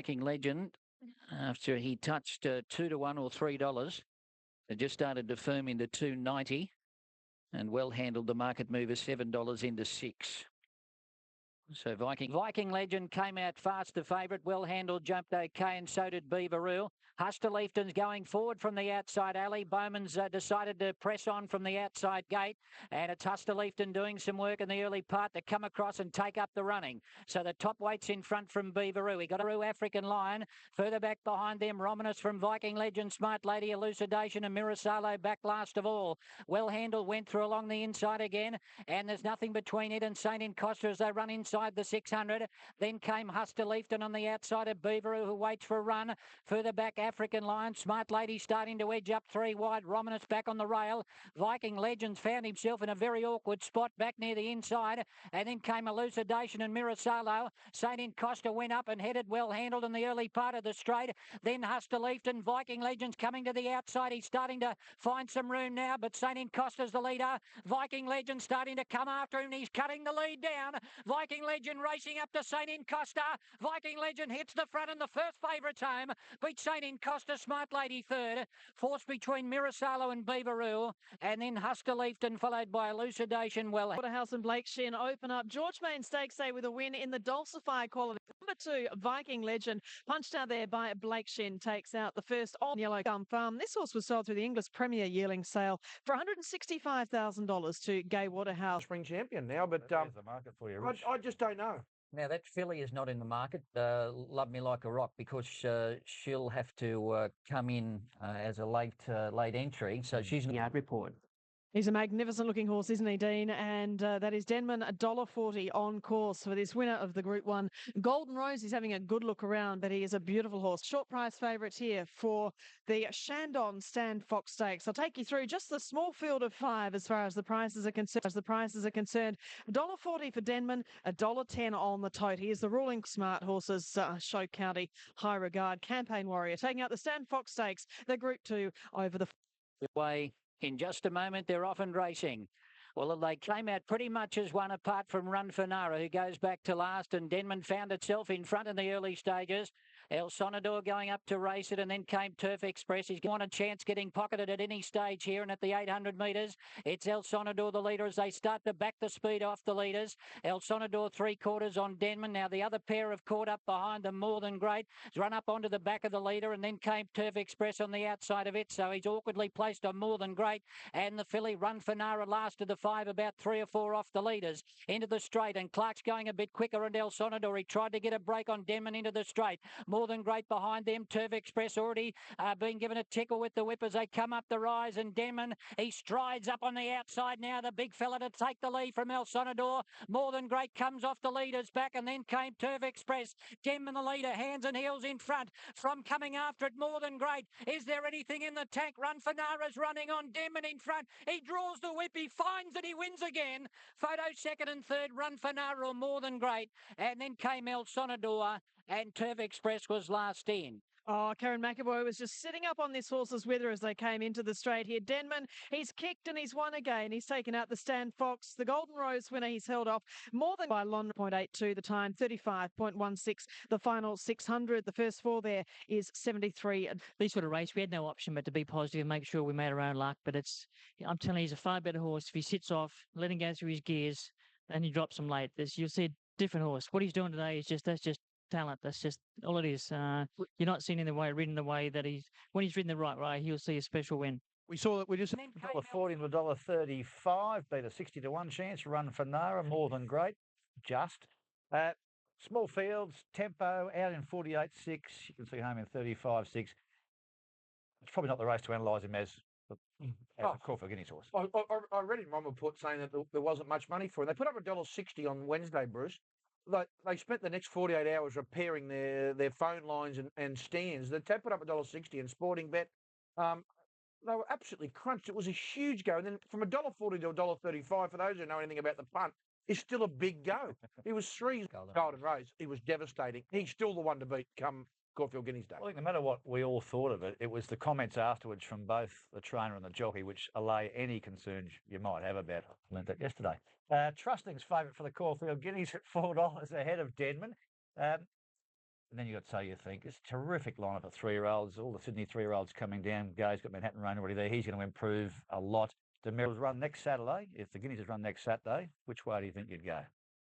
Viking Legend, after he touched 2 to 1 or $3, it just started to firm into 2.90, and well handled the market mover $7 into 6. So Viking Legend came out fast, the favourite. Well handled, jumped okay, and so did Beaveroo. Husterleafton's going forward from the outside alley. Bowman's decided to press on from the outside gate, and it's Husterleafton doing some work in the early part to come across and take up the running. So the top weight's in front from Beaveroo. He got a African Lion. Further back behind them, Romanus from Viking Legend, Smart Lady, Elucidation, and Mirasalo back last of all. Well handled, went through along the inside again, and there's nothing between it and St. Incosta as they run inside the 600. Then came Husterleafton on the outside of Beaveroo, who waits for a run. Further back, African Lion. Smart Lady starting to edge up 3 wide. Romanus back on the rail. Viking Legends found himself in a very awkward spot back near the inside. And then came Elucidation and Mirasalo. St. Incosta went up and headed well handled in the early part of the straight. Then Husterleafton. Viking Legends coming to the outside. He's starting to find some room now, but St. Incosta's the leader. Viking Legend starting to come after him. He's cutting the lead down. Viking Legend racing up to St. Incosta. Viking Legend hits the front and the first favourite's home. Beats St. Incosta. Smart Lady third. Force between Mirasalo and Beaveroo. And then Husterleafton followed by Elucidation. Well, Waterhouse and Blake Shin open up. George Main Stakes Day with a win in the Dulcify quality. Number 2, Viking Legend, punched out there by Blake Shin, takes out the first on Yellow Gum Farm. This horse was sold through the English Premier Yearling sale for $165,000 to Gay Waterhouse. Spring champion now, but the market for you, I just don't know. Now, that filly is not in the market, Love Me Like a Rock, because she'll have to come in as a late entry. So she's in the yard report. He's a magnificent looking horse, isn't he, Dean? And that is Denman, $1.40 on course for this winner of the Group 1. Golden Rose, he's having a good look around, but he is a beautiful horse. Short price favourite here for the Shandon Stand Fox Stakes. I'll take you through just the small field of 5 as far as the prices are concerned. $1.40 for Denman, $1.10 on the tote. He is the ruling smart horses, Show County, High Regard, Campaign Warrior, taking out the Stand Fox Stakes, the Group 2 over the way. In just a moment, they're off and racing. Well, they came out pretty much as one apart from Run for Nara, who goes back to last, and Denman found itself in front in the early stages. El Sonador going up to race it, and then came Turf Express. He's got a chance getting pocketed at any stage here, and at the 800 metres, it's El Sonador, the leader, as they start to back the speed off the leaders. El Sonador 3/4 on Denman. Now the other pair have caught up behind them, More Than Great. He's run up onto the back of the leader, and then came Turf Express on the outside of it, so he's awkwardly placed on More Than Great. And the filly Run for Nara last of the 5, about 3 or 4 off the leaders. Into the straight, and Clark's going a bit quicker, and El Sonador, he tried to get a break on Denman into the straight. More Than Great behind them. Turf Express already being given a tickle with the whip as they come up the rise, and Denman, he strides up on the outside now, the big fella to take the lead from El Sonador. More Than Great comes off the leaders back, and then came Turf Express. Denman the leader, hands and heels in front from coming after it. More Than Great. Is there anything in the tank? Run for Nara's running on Denman in front. He draws the whip, he finds it, he wins again. Photo second and third, Run for Nara or More Than Great. And then came El Sonador, and Turf Express was last in. Oh, Karen McAvoy was just sitting up on this horse's wither as they came into the straight here. Denman, he's kicked and he's won again. He's taken out the Stand Fox. The Golden Rose winner, he's held off more than by Lon 0.82 the time, 35.16 the final 600. The first 4 there is 73. This sort of race, we had no option but to be positive and make sure we made our own luck. But I'm telling you, he's a far better horse. If he sits off, let him go through his gears, and he drops them late, you'll see a different horse. What he's doing today is that's just talent. That's just all it is. You're not seeing ridden the way that when he's ridden the right way, he'll see a special win. We saw that we just $1.40 to $1.35, beat a 60 to 1 chance. Run for Nara, More Than Great, just. Small fields, tempo out in 48.6. You can see home in 35.6. It's probably not the race to analyse him as a Crawford Guineas horse. I read in one report saying that there wasn't much money for him. They put up $1.60 on Wednesday, Bruce. They spent the next 48 hours repairing their phone lines and stands. They put up $1.60 in Sporting Bet. They were absolutely crunched. It was a huge go. And then from $1.40 to $1.35, for those who know anything about the punt, is still a big go. He was 3 Golden Rose. He was devastating. He's still the one to beat come Caulfield Guineas Day. I think no matter what we all thought of it, it was the comments afterwards from both the trainer and the jockey which allay any concerns you might have about it. I learned that yesterday. Trusting's favourite for the Caulfield Guineas at $4 ahead of Denman. And then you got So You Think. It's a terrific lineup of 3-year-olds. All the Sydney 3-year-olds coming down. Gay's got Manhattan Rain already there. He's going to improve a lot. Demeryl's run next Saturday. If the Guineas is run next Saturday, which way do you think you'd go?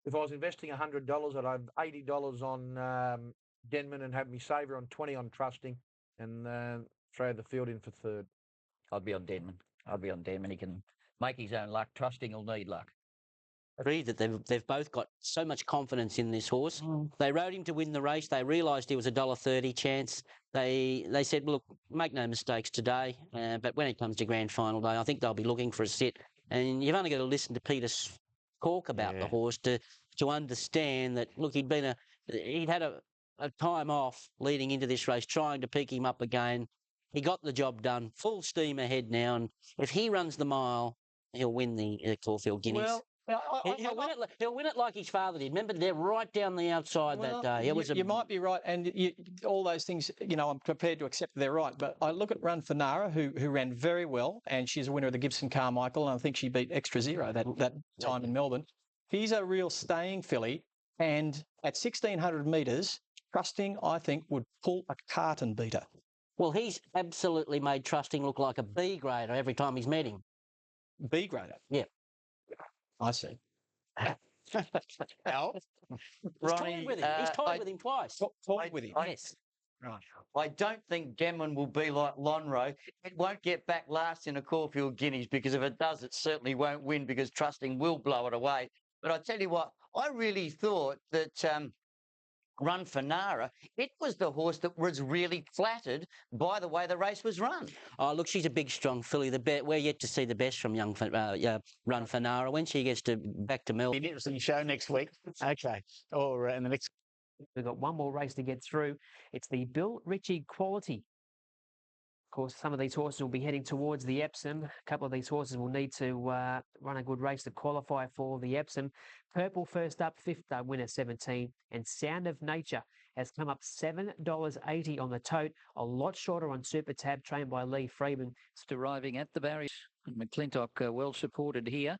If I was investing $100, I'd have $80 on Denman and have me saver on 20 on Trusting and throw the field in for third. I'd be on Denman. He can make his own luck. Trusting he'll need luck. Agree that they've both got so much confidence in this horse. They rode him to win the race. They realised he was $1.30 chance. They said, look, make no mistakes today, but when it comes to grand final day, I think they'll be looking for a sit. And you've only got to listen to Peter talk about the horse to understand that. Look, he'd had a time off leading into this race, trying to pick him up again. He got the job done. Full steam ahead now, and if he runs the mile, he'll win the Caulfield Guineas. Well, He'll win it like his father did. Remember, they're right down the outside that day. You might be right, and all those things, I'm prepared to accept they're right. But I look at Run for Nara, who ran very well, and she's a winner of the Gibson Carmichael, and I think she beat Extra Zero that time in Melbourne. He's a real staying filly, and at 1,600 metres, Trusting, I think, would pull a carton beater. Well, he's absolutely made Trusting look like a B grader every time he's met him. B grader? Yeah. I see. Al? He's toyed with him. He's toyed with him twice. Toyed with him? Yes. Right. I don't think Denman will be like Lonhro. It won't get back last in a Caulfield Guineas, because if it does, it certainly won't win, because Trusting will blow it away. But I tell you what, I really thought that Run for Nara, it was the horse that was really flattered by the way the race was run. Oh, look, she's a big, strong filly. We're yet to see the best from Run for Nara when she gets back to Melbourne. An interesting show next week. Okay. Or in the next. We've got one more race to get through. It's the Bill Ritchie Quality. Of course, some of these horses will be heading towards the Epsom. A couple of these horses will need to run a good race to qualify for the Epsom. Purple first up, fifth winner 17. And Sound of Nature has come up $7.80 on the tote. A lot shorter on Super Tab, trained by Lee Freeman. Just arriving at the barrier. And McClintock well supported here.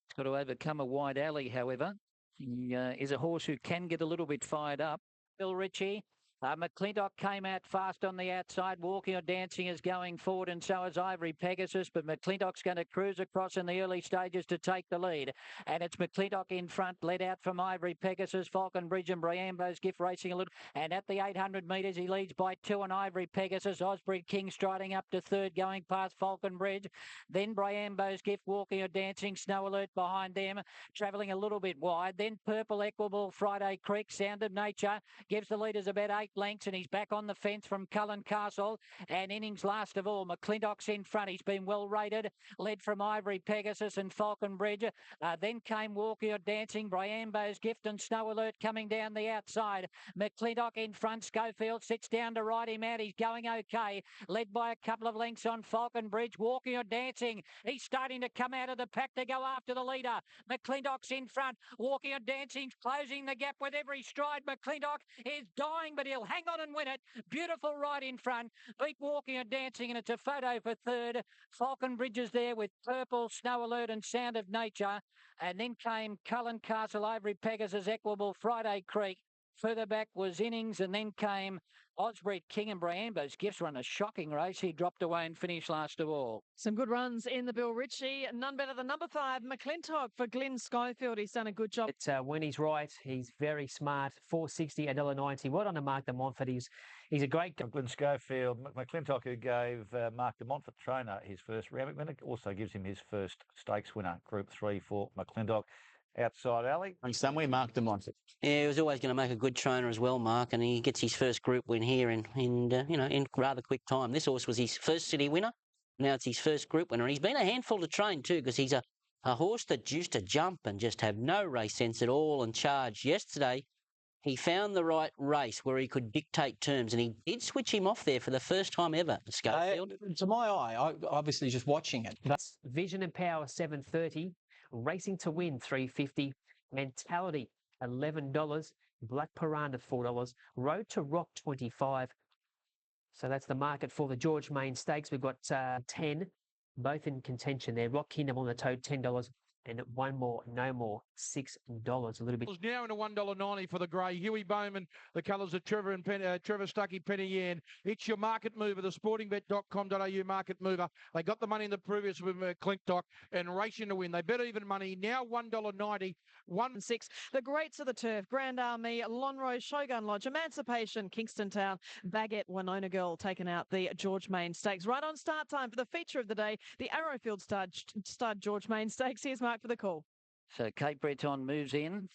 He's got to overcome a wide alley, however. He is a horse who can get a little bit fired up. Bill Ritchie. McClintock came out fast on the outside. Walking or Dancing is going forward, and so is Ivory Pegasus. But McClintock's going to cruise across in the early stages to take the lead. And it's McClintock in front, led out from Ivory Pegasus, Falcon Bridge and Briambo's Gift racing a little. And at the 800 metres, he leads by 2 on Ivory Pegasus. Osprey King striding up to third, going past Falcon Bridge. Then Briambo's Gift, Walking or Dancing, Snow Alert behind them, travelling a little bit wide. Then Purple Equable, Friday Creek, Sound of Nature gives the leaders about 8 lengths, and he's back on the fence from Cullen Castle. And innings last of all, McClintock's in front. He's been well rated, led from Ivory Pegasus and Falcon Bridge. Then came Walking or Dancing, Briambo's Gift and Snow Alert coming down the outside. McClintock in front. Schofield sits down to ride him out. He's going okay, led by a couple of lengths on Falcon Bridge. Walking or Dancing, he's starting to come out of the pack to go after the leader. McClintock's in front. Walking or Dancing's closing the gap with every stride. McClintock is dying, but he'll hang on and win it. Beautiful ride in front. Beat Walking or Dancing, and it's a photo for third. Falcon Bridge is there with Purple, Snow Alert and Sound of Nature. And then came Cullen Castle, Ivory Pegasus, Equable, Friday Creek. Further back was Innings, and then came Osprey King, and Briambo's Gifts run a shocking race. He dropped away and finished last of all. Some good runs in the Bill Ritchie. None better than number 5, McClintock for Glenn Schofield. He's done a good job. It's when he's right, he's very smart. $4.60, $1.90. Well done to Mark de Montfort. He's a great guy. Glenn Schofield, McClintock, who gave Mark de Montfort trainer his first round winner, also gives him his first stakes winner, Group 3 for McClintock. Outside alley. Somewhere Mark de Montfort. Yeah, he was always going to make a good trainer as well, Mark, and he gets his first group win here in rather quick time. This horse was his first city winner. Now it's his first group winner. He's been a handful to train too, because he's a horse that used to jump and just have no race sense at all and charge. Yesterday, he found the right race where he could dictate terms, and he did switch him off there for the first time ever, Schofield. To my eye, I obviously just watching it. That's Vision and Power, $7.30. Racing to Win, $3.50. Mentality, $11. Black Paranda, $4. Road to Rock, $25. So that's the market for the George Main Stakes. We've got 10, both in contention there. Rock Kingdom on the tote, $10. And one more, no more, $6. A little bit. Now into $1.90 for the grey. Huey Bowman, the colours of Trevor and Trevor Stuckey, Penny Yan. It's your market mover, the sportingbet.com.au market mover. They got the money in the previous with McClintock and racing to win. They bet even money. Now $1.90. 1-6. The greats of the turf: Grand Army, Lonrose, Shogun Lodge, Emancipation, Kingston Town, Baguette, Winona Girl taking out the George Main Stakes. Right on start time for the feature of the day, the Arrowfield Stud George Main Stakes. Here's Mark for the call. So Cape Breton moves in.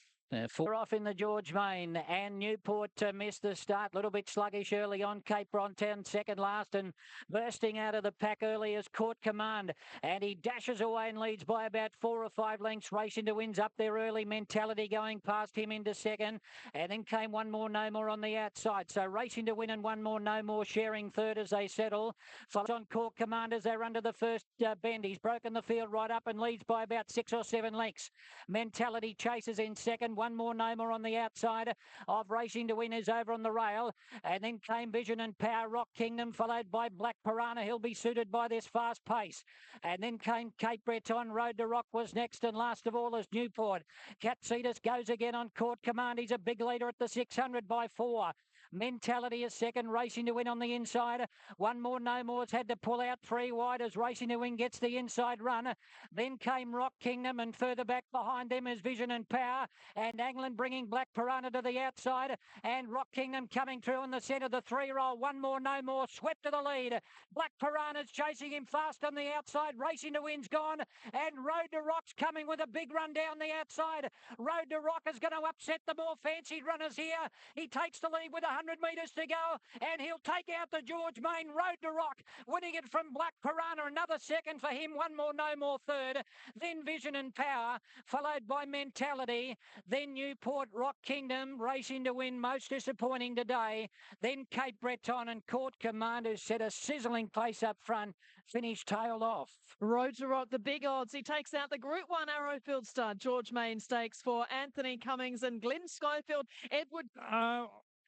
4 off in the George Main, and Newport missed the start. A little bit sluggish early on. Cape Breton second last, and bursting out of the pack early is Court Command, and he dashes away and leads by about 4 or 5 lengths. Racing to Win's up there early. Mentality going past him into second, and then came One More No More on the outside. So Racing to Win and One More No More sharing third as they settle. Follows on Court Command as they're under the first bend. He's broken the field right up and leads by about 6 or 7 lengths. Mentality chases in second. One More No More on the outside of Racing to Win is over on the rail. And then came Vision and Power Rock Kingdom, followed by Black Piranha. He'll be suited by this fast pace. And then came Cape Breton. Road to Rock was next, and last of all is Newport. Catsitas goes again on Court Command. He's a big leader at the 600 by 4. Mentality is second. Racing to Win on the inside. One More No More's had to pull out 3 wide as Racing to Win gets the inside run. Then came Rock Kingdom, and further back behind them is Vision and Power, and Angland bringing Black Piranha to the outside, and Rock Kingdom coming through in the centre. The 3-year-old One More No More swept to the lead. Black Piranha's chasing him fast on the outside. Racing to Win's gone, and Road to Rock's coming with a big run down the outside. Road to Rock is going to upset the more fancied runners here. He takes the lead with 100 metres to go, and he'll take out the George Main. Road to Rock winning it from Black Piranha. Another second for him. One More No More third. Then Vision and Power, followed by Mentality. Then Newport, Rock Kingdom, Racing to Win, most disappointing today. Then Cape Breton and Court Command, who set a sizzling pace up front, finished tailed off. Road to Rock, the big odds. He takes out the Group 1 Arrowfield Stud George Main Stakes for Anthony Cummings and Glenn Schofield. Edward.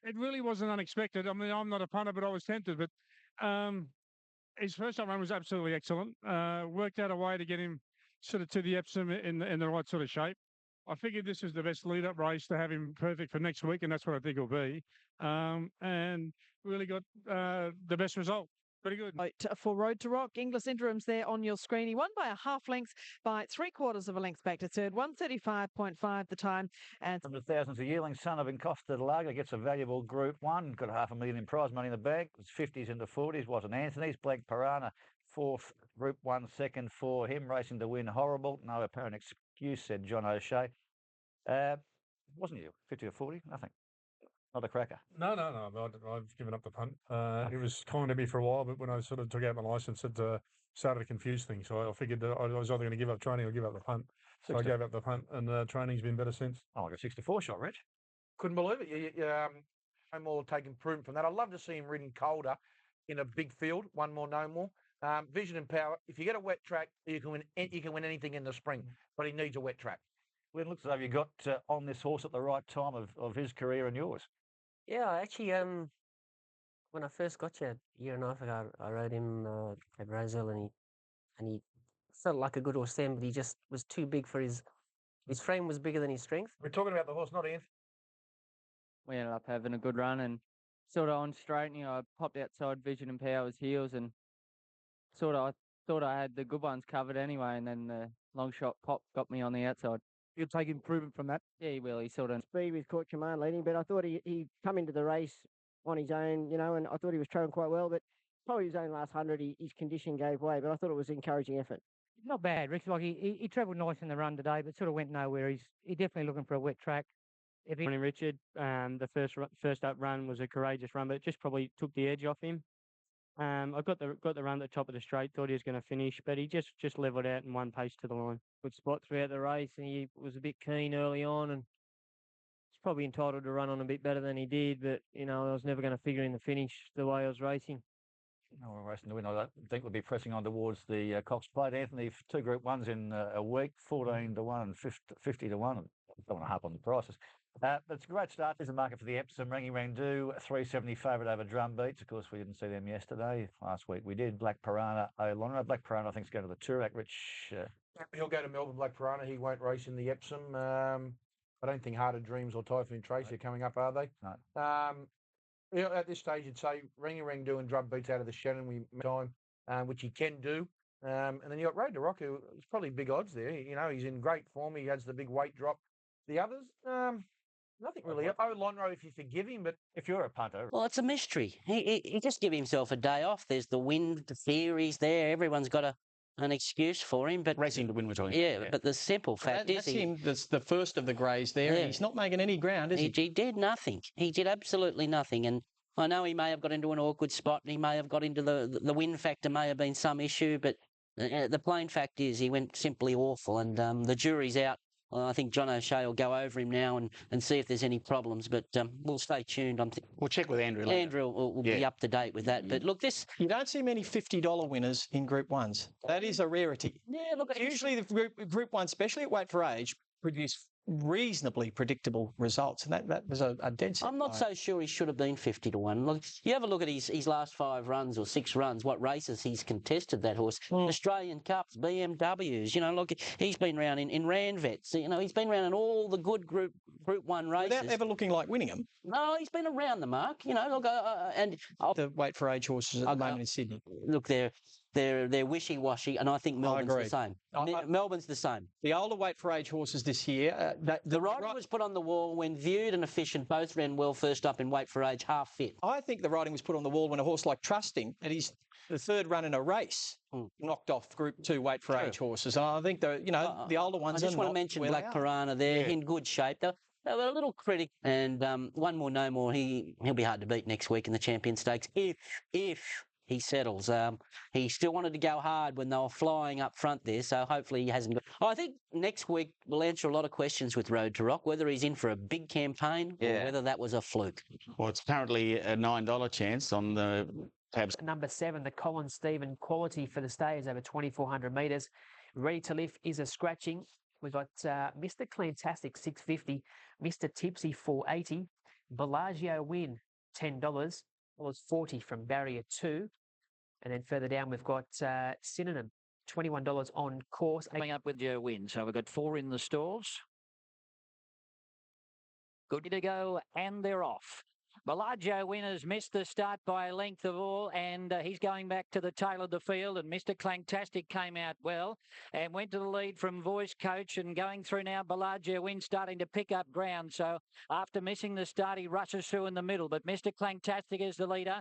It really wasn't unexpected. I mean, I'm not a punter, but I was tempted. But his first time run was absolutely excellent. Worked out a way to get him sort of to the Epsom in the right sort of shape. I figured this was the best lead-up race to have him perfect for next week, and that's what I think it'll be. And really got the best result. Pretty good. For Road to Rock, Inglis Interims there on your screen. He won by a half length, by 3/4 of a length back to third. 1:35.5 the time. And $100,000 a yearling son of Encosta Lager gets a valuable Group 1. Got $500,000 in prize money in the bag. It's 50s into 40s. Wasn't Anthony's. Black Piranha, 4th. Group 1 second for him. Racing to Win, horrible. No apparent excuse, said John O'Shea. Wasn't you 50 or 40? Nothing. Not a cracker. No. I've given up the punt. It was kind to me for a while, but when I sort of took out my licence, it started to confuse things. So I figured that I was either going to give up training or give up the punt. So I gave up the punt, and training's been better since. Oh, like a 64 shot, Rich. Couldn't believe it. No more taking improvement from that. I'd love to see him ridden colder in a big field. One More No More. Vision and Power. If you get a wet track, you can win. You can win anything in the spring, but he needs a wet track. Well, it looks as though you got on this horse at the right time of his career and yours. Yeah, actually, when I first got you a year and a half ago, I rode him at Roselle, and he felt like a good horse then, but he just was too big for his frame was bigger than his strength. We're talking about the horse, not Anthony. We ended up having a good run, and sort of on straight, I popped outside Vision and Power's heels, and I thought I had the good ones covered anyway, and then the long shot pop got me on the outside. You'll take improvement from that. Yeah, he will. He sort of speed with Court Command leading, but I thought he come into the race on his own, and I thought he was travelling quite well, but probably his own last 100, his condition gave way, but I thought it was an encouraging effort. Not bad, Rick. Like he travelled nice in the run today, but sort of went nowhere. He's definitely looking for a wet track. Morning, Richard. The first up run was a courageous run, but it just probably took the edge off him. I got the run at the top of the straight. Thought he was going to finish, but he just levelled out in one pace to the line. Good spot throughout the race, and he was a bit keen early on, and he's probably entitled to run on a bit better than he did. But I was never going to figure in the finish the way I was racing. No, we're racing to win. I think we'll be pressing on towards the Cox Plate. Anthony, 2 Group 1s in a week, 14 to 1 and 50 to 1. I don't want to harp on the prices. But it's a great start. There's a market for the Epsom. Rangy Randu, 370 favourite over Drumbeats. Of course, we didn't see them yesterday. Last week we did. Black Piranha, O'Lonra. Black Piranha, I think, is going to the Toorak. Rich. He'll go to Melbourne. Black Piranha. He won't race in the Epsom. I don't think Heart of Dreams or Typhoon Tracy are coming up, are they? No. At this stage, you'd say Rangy Randu and Drumbeats out of the Shannon time, which he can do. And then you got Road to Rock, who is probably big odds there. He's in great form. He has the big weight drop. The others, nothing really. Lonro, if you forgive him, but if you're a punter, well, it's a mystery. He just give himself a day off. There's the wind, the theories there. Everyone's got an excuse for him, but racing to win, we're talking. Yeah, but the simple fact that's him. That's the first of the greys there. Yeah. And he's not making any ground, is he? He did nothing. He did absolutely nothing. And I know he may have got into an awkward spot, and he may have got into the wind factor. May have been some issue, but the plain fact is he went simply awful. And the jury's out. I think John O'Shea will go over him now and see if there's any problems, but we'll stay tuned. We'll check with Andrew later. Andrew will be up to date with that. But look, you don't see many $50 winners in Group 1s. That is a rarity. Yeah, look. Usually the Group 1, especially at Weight for Age, produce reasonably predictable results, and that was a dead set. I'm not so sure he should have been 50 to 1. Look, you have a look at his last 5 runs or 6 runs, what races he's contested, that horse. Australian Cups, BMWs, look, he's been round in Ranvets, he's been round in all the good Group 1 races. Without ever looking like winning them. No, he's been around the mark, look, and the Weight for Age horses at the moment in Sydney. Look, they're wishy-washy, and I think Melbourne's the same. Melbourne's the same. The older Weight for Age horses this year... the riding was put on the wall when viewed and efficient. Both ran well first up in Weight for Age, half fit. I think the riding was put on the wall when a horse like Trusting, at the third run in a race, knocked off Group 2 Weight for Age horses. And I think the older ones. I just want to mention Black Piranha there, in good shape. They were a little critic, and One More No More. He'll be hard to beat next week in the Champion Stakes if he settles. He still wanted to go hard when they were flying up front there, so hopefully he hasn't got... I think next week we'll answer a lot of questions with Road to Rock, whether he's in for a big campaign or whether that was a fluke. Well, it's currently a $9 chance on the tabs. Number 7, the Colin Stephen quality for the stays over 2,400 metres. Ready to Lift is a scratching. We've got Mr. Clangtastic, $6.50. Mr. Tipsy, $4.80. Bellagio Win, $10. Was 40 from barrier 2. And then further down, we've got Synonym, $21 on course. Coming up with your win. So we've got 4 in the stalls. Good to go, and they're off. Bellagio Winners missed the start by a length of all, and he's going back to the tail of the field, and Mr. Clangtastic came out well and went to the lead from Voice Coach, and going through now, Bellagio Win starting to pick up ground. So after missing the start, he rushes through in the middle, but Mr. Clangtastic is the leader.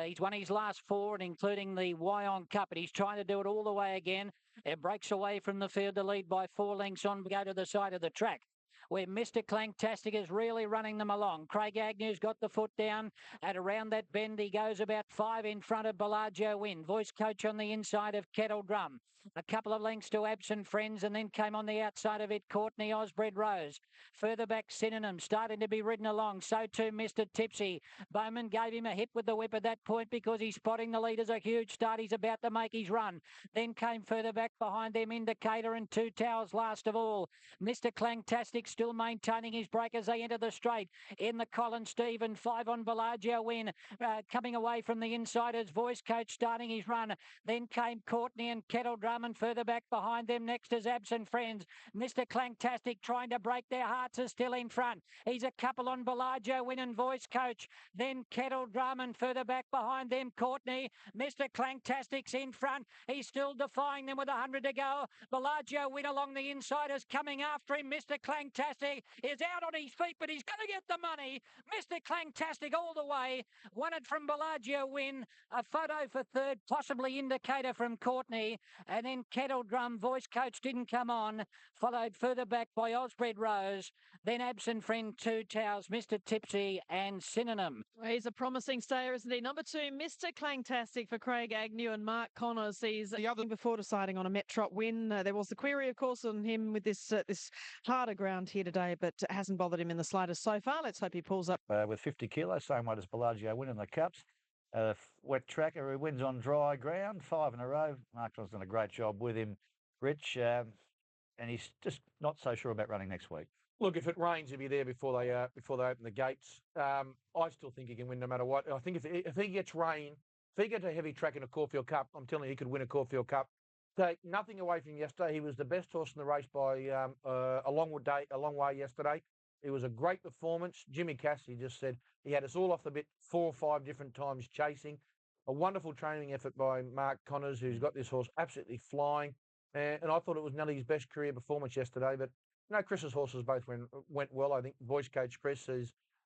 He's won his last 4, and including the Wyong Cup, and he's trying to do it all the way again. It breaks away from the field to lead by 4 lengths on, go to the side of the track, where Mr. Clangtastic is really running them along. Craig Agnew's got the foot down, and around that bend he goes about 5 in front of Bellagio Win. Voice Coach on the inside of Kettle Drum. A couple of lengths to Absent Friends, and then came on the outside of it Courtney Osbred Rose. Further back, Synonym starting to be ridden along. So too Mr. Tipsy. Bowman gave him a hit with the whip at that point because he's spotting the leaders. A huge start. He's about to make his run. Then came further back behind them Indicator and 2 Towers last of all. Mr. Clangtastic still maintaining his break as they enter the straight. In the Colin Stephen, 5 on Bellagio Win. Coming away from the insiders, Voice Coach starting his run. Then came Courtney and Kettle Drum, and further back behind them next is Absent Friends. Mr. Clangtastic trying to break their hearts is still in front. He's a couple on Bellagio Win and Voice Coach. Then Kettle Drum, and further back behind them Courtney. Mr. Clangtastic's in front. He's still defying them with 100 to go. Bellagio Win along the insiders coming after him. Mr. Clangtastic is out on his feet, but he's going to get the money. Mr. Clangtastic all the way. Won it from Bellagio Win. A photo for third, possibly Indicator from Courtney. And then Kettle Drum, Voice Coach didn't come on. Followed further back by Osbred Rose. Then Absent Friend, 2 Towers, Mr. Tipsy and Synonym. He's a promising stayer, isn't he? Number 2, Mr. Clangtastic for Craig Agnew and Mark Connors. He's the other before deciding on a Metrop win. There was the query, of course, on him with this harder ground here today, but it hasn't bothered him in the slightest so far. Let's hope he pulls up. With 50 kilos, same weight as Bellagio Win in the Cups. Wet tracker who wins on dry ground, 5 in a row. Mark Connors done a great job with him, Rich, and he's just not so sure about running next week. Look, if it rains, he'll be there before they open the gates. I still think he can win no matter what. I think if he gets rain, if he gets a heavy track in a Caulfield Cup, I'm telling you, he could win a Caulfield Cup. Take nothing away from him yesterday. He was the best horse in the race by a long way yesterday. It was a great performance. Jimmy Cassidy just said he had us all off the bit 4 or 5 different times chasing. A wonderful training effort by Mark Connors, who's got this horse absolutely flying. And I thought it was Nellie's best career performance yesterday, but no, Chris's horses both went well. I think voice coach Chris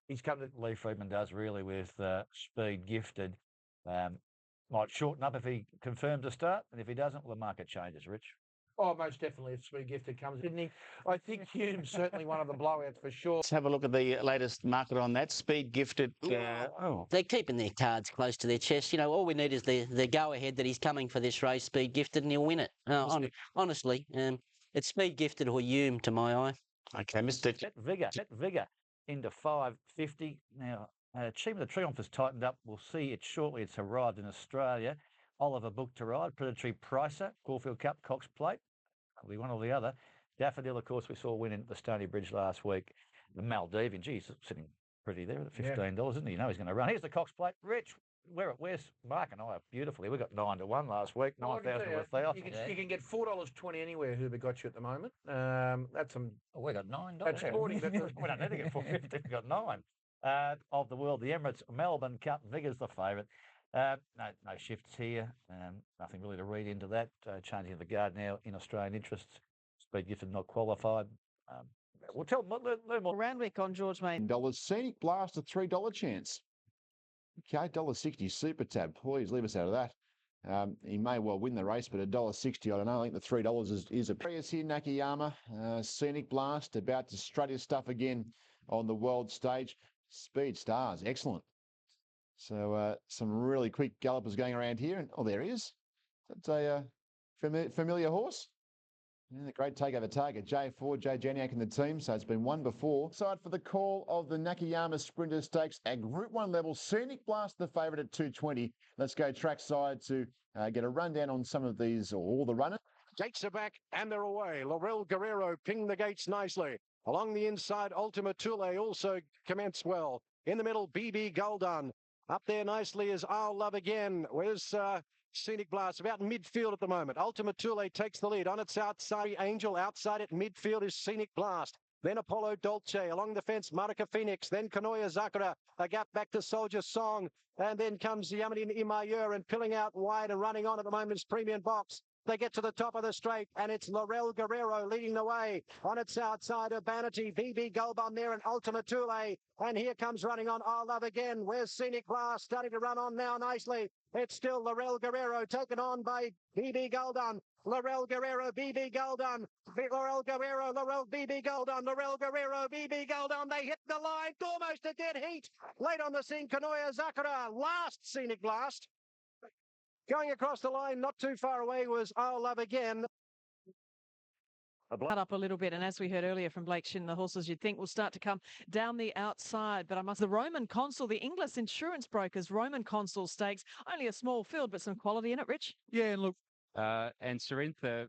he's come to. Lee Friedman does really with Speed Gifted. Might shorten up if he confirms a start, and if he doesn't, well, the market changes, Rich. Oh, most definitely if Speed Gifted comes, didn't he? I think Hume's certainly one of the blowouts for sure. Let's have a look at the latest market on that. Speed Gifted. They're keeping their cards close to their chest. You know, all we need is the go-ahead that he's coming for this race, Speed Gifted, and he'll win it. Honestly, it's Speed Gifted or Hume to my eye. Okay, Mr. Set Vigor into 550. Now, Achievement of Triumph has tightened up. We'll see it shortly. It's arrived in Australia. Oliver booked to ride. Predatory Pricer, Caulfield Cup, Cox Plate. It'll be one or the other. Daffodil, of course, we saw win at the Stony Bridge last week. The Maldivian, geez, sitting pretty there at $15, isn't he? You know he's going to run. Here's the Cox Plate. Rich, where's Mark and I beautifully? We got 9 to 1 last week. 9,000 to 1,000. You can get $4.20 anywhere. Whoever got you at the moment. That's some. Oh, we got $9. That's sporting. We don't need to get 450. We got 9. Of the world, the Emirates Melbourne Cup. Vigor's the favourite. No shifts here. Nothing really to read into that. Changing the guard now in Australian interests. Speed Gifted not qualified. We'll learn more. Randwick on George Main. $. Scenic Blast a $3 chance. Okay, $1.60 Super Tab. Please leave us out of that. He may well win the race, but $1.60, I don't know. I think the $3 is a price here. Nakayama, Scenic Blast, about to strut his stuff again on the world stage. Speed Stars, excellent. So some really quick gallopers going around here, and there he is. That's a familiar horse. Yeah, the great takeover target, J4, Jay Janiak and the team, so it's been won before. Side for the call of the Nakayama Sprinter Stakes at Group 1 level. Scenic Blast, the favourite at 220. Let's go trackside to get a rundown on some of these, or all the runners. Gates are back and they're away. Laurel Guerrero pinged the gates nicely. Along the inside, Ultima Thule also commenced well. In the middle, BB Guldan. Up there nicely is I'll Love Again. Where's Scenic Blast? About midfield at the moment. Ultima Thule takes the lead. On its outside, Angel. Outside at midfield is Scenic Blast. Then Apollo Dolce. Along the fence, Maruka Phoenix. Then Kanoya Zakura. A gap back to Soldier Song. And then comes Yamadin Imayer, and pilling out wide and running on at the moment is Premium Box. They get to the top of the straight, and it's Laurel Guerrero leading the way. On its outside, Urbanity, BB Gulbon there, and Ultima Thule. And here comes running on I'll Love Again. Where's Scenic Blast? Starting to run on now nicely. It's still Laurel Guerrero, taken on by BB Guldan. Laurel Guerrero, BB Guldan. Laurel Guerrero, Laurel BB Guldan. Laurel Guerrero, BB Guldan. They hit the line. Almost a dead heat. Late on the scene, Kanoya Zakura. Last Scenic Blast. Going across the line, not too far away, was I'll Love Again. Cut up a little bit, and as we heard earlier from Blake Shin, the horses you'd think will start to come down the outside. But the Roman Consul, the Inglis Insurance Brokers Roman Consul Stakes, only a small field, but some quality in it, Rich. Yeah, and look, and Cerintha,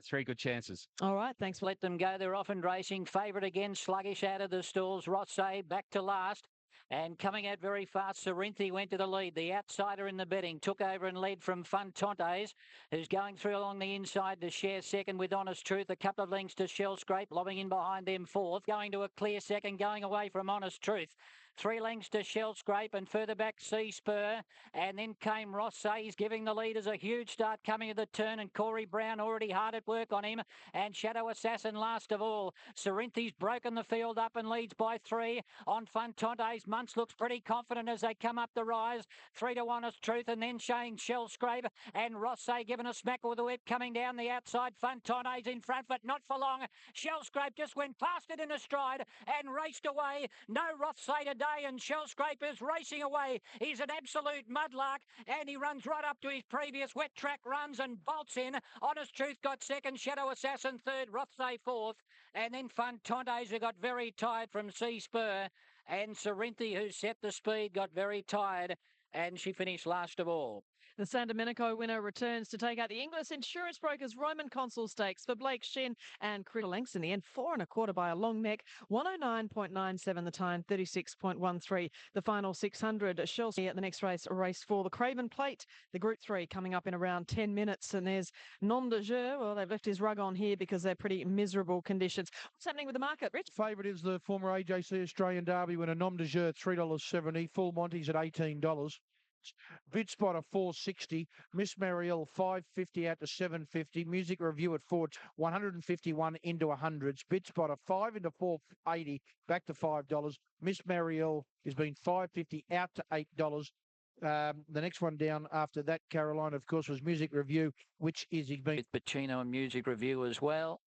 3 good chances. All right, thanks. Let them go. They're off and racing. Favourite again, sluggish out of the stalls. Rosse back to last. And coming out very fast, Cerintha went to the lead. The outsider in the betting took over and led from Funtontes, who's going through along the inside to share second with Honest Truth. A couple of lengths to Shell Scrape, lobbing in behind them fourth. Going to a clear second, going away from Honest Truth. 3 lengths to Shell Scrape, and further back Sea Spur, and then came Rosse. He's giving the leaders a huge start coming at the turn, and Corey Brown already hard at work on him, and Shadow Assassin last of all. Cerintha's broken the field up and leads by 3 on Funtontes. Muntz looks pretty confident as they come up the rise. 3 to Honest Truth, and then showing Shell Scrape, and Rosse giving a smack with the whip coming down the outside. Funtontes in front, but not for long. Shell Scrape just went past it in a stride and raced away. No Rosse today, and Shell Scrape is racing away. He's an absolute mudlark, and he runs right up to his previous wet track runs and bolts in. Honest Truth got second, Shadow Assassin third, Rosse fourth, and then Funtontes, who got very tired from Sea Spur, and Cerintha, who set the speed, got very tired. and she finished last of all. The San Domenico winner returns to take out the Inglis Insurance Brokers Roman Consul Stakes for Blake Shin and Critical Lengths in the end, 4 1/4 by a long neck, 109.97 the time, 36.13 the final 600. Shell at the next race, race 4, the Craven Plate, the Group 3 coming up in around 10 minutes. And there's Nom de Jeu. Well, they've left his rug on here because they're pretty miserable conditions. What's happening with the market, Rich? Favourite is the former AJC Australian Derby winner, Nom de Jeu, $3.70. Full Monty's at $18. Bid spot of $4.60. Miss Marielle $5.50 out to $7.50. Music Review at $151 into 100s. Bid spot of $5 into $4.80 back to $5. Miss Marielle has been $5.50 out to $8. The next one down after that, Caroline, of course, was Music Review, which is with Pacino and Music Review as well.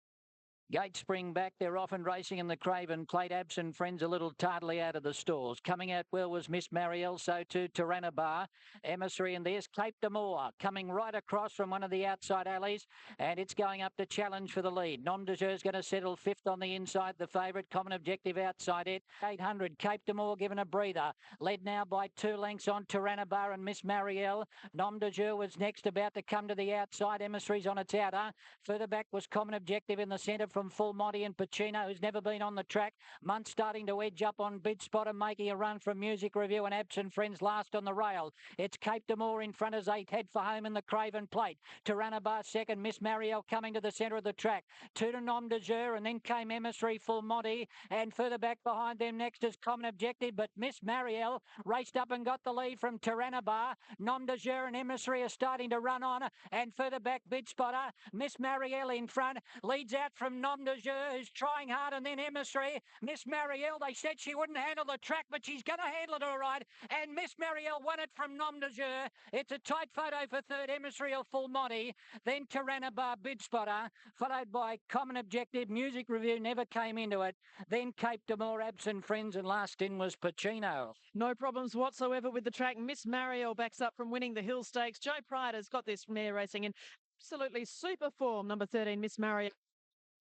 Gate spring back. They're off and racing in the Craven Plate. Absent Friends a little tardily out of the stalls. Coming out well was Miss Marielle, so too Bar. Emissary, and there's Cape d'Amour coming right across from one of the outside alleys, and it's going up to challenge for the lead. Nom de Jeu is going to settle fifth on the inside. The favourite, Common Objective outside it. 800, Cape d'Amour given a breather. Led now by 2 lengths on Bar and Miss Marielle. Nom de Jeu was next, about to come to the outside. Emissary's on its outer. Further back was Common Objective in the centre from Full Monty and Pacino, who's never been on the track. Munt starting to edge up on Bid Spot and making a run from Music Review, and Absent Friends last on the rail. It's Cape d'Amour in front as 8 head for home in the Craven Plate. Bar second, Miss Marielle coming to the centre of the track. 2 to Nom de Jeu, and then came Emissary, Full Monty, and further back behind them next is Common Objective, but Miss Marielle raced up and got the lead from Bar. Nom de Jeu and Emissary are starting to run on, and further back Bid Spotter. Miss Marielle in front, leads out from Nom de Jeu, who's trying hard, and then Emissary. Miss Marielle, they said she wouldn't handle the track, but she's going to handle it all right, and Miss Marielle won it from Nom de Jeu. It's a tight photo for third, Emissary or Full Monty, then Bar Bid Spotter, followed by Common Objective. Music Review never came into it, then Cape d'Amour, Absent Friends, and last in was Pacino. No problems whatsoever with the track. Miss Marielle backs up from winning the Hill Stakes. Joe Pride has got this mare racing in absolutely super form. Number 13, Miss Marielle.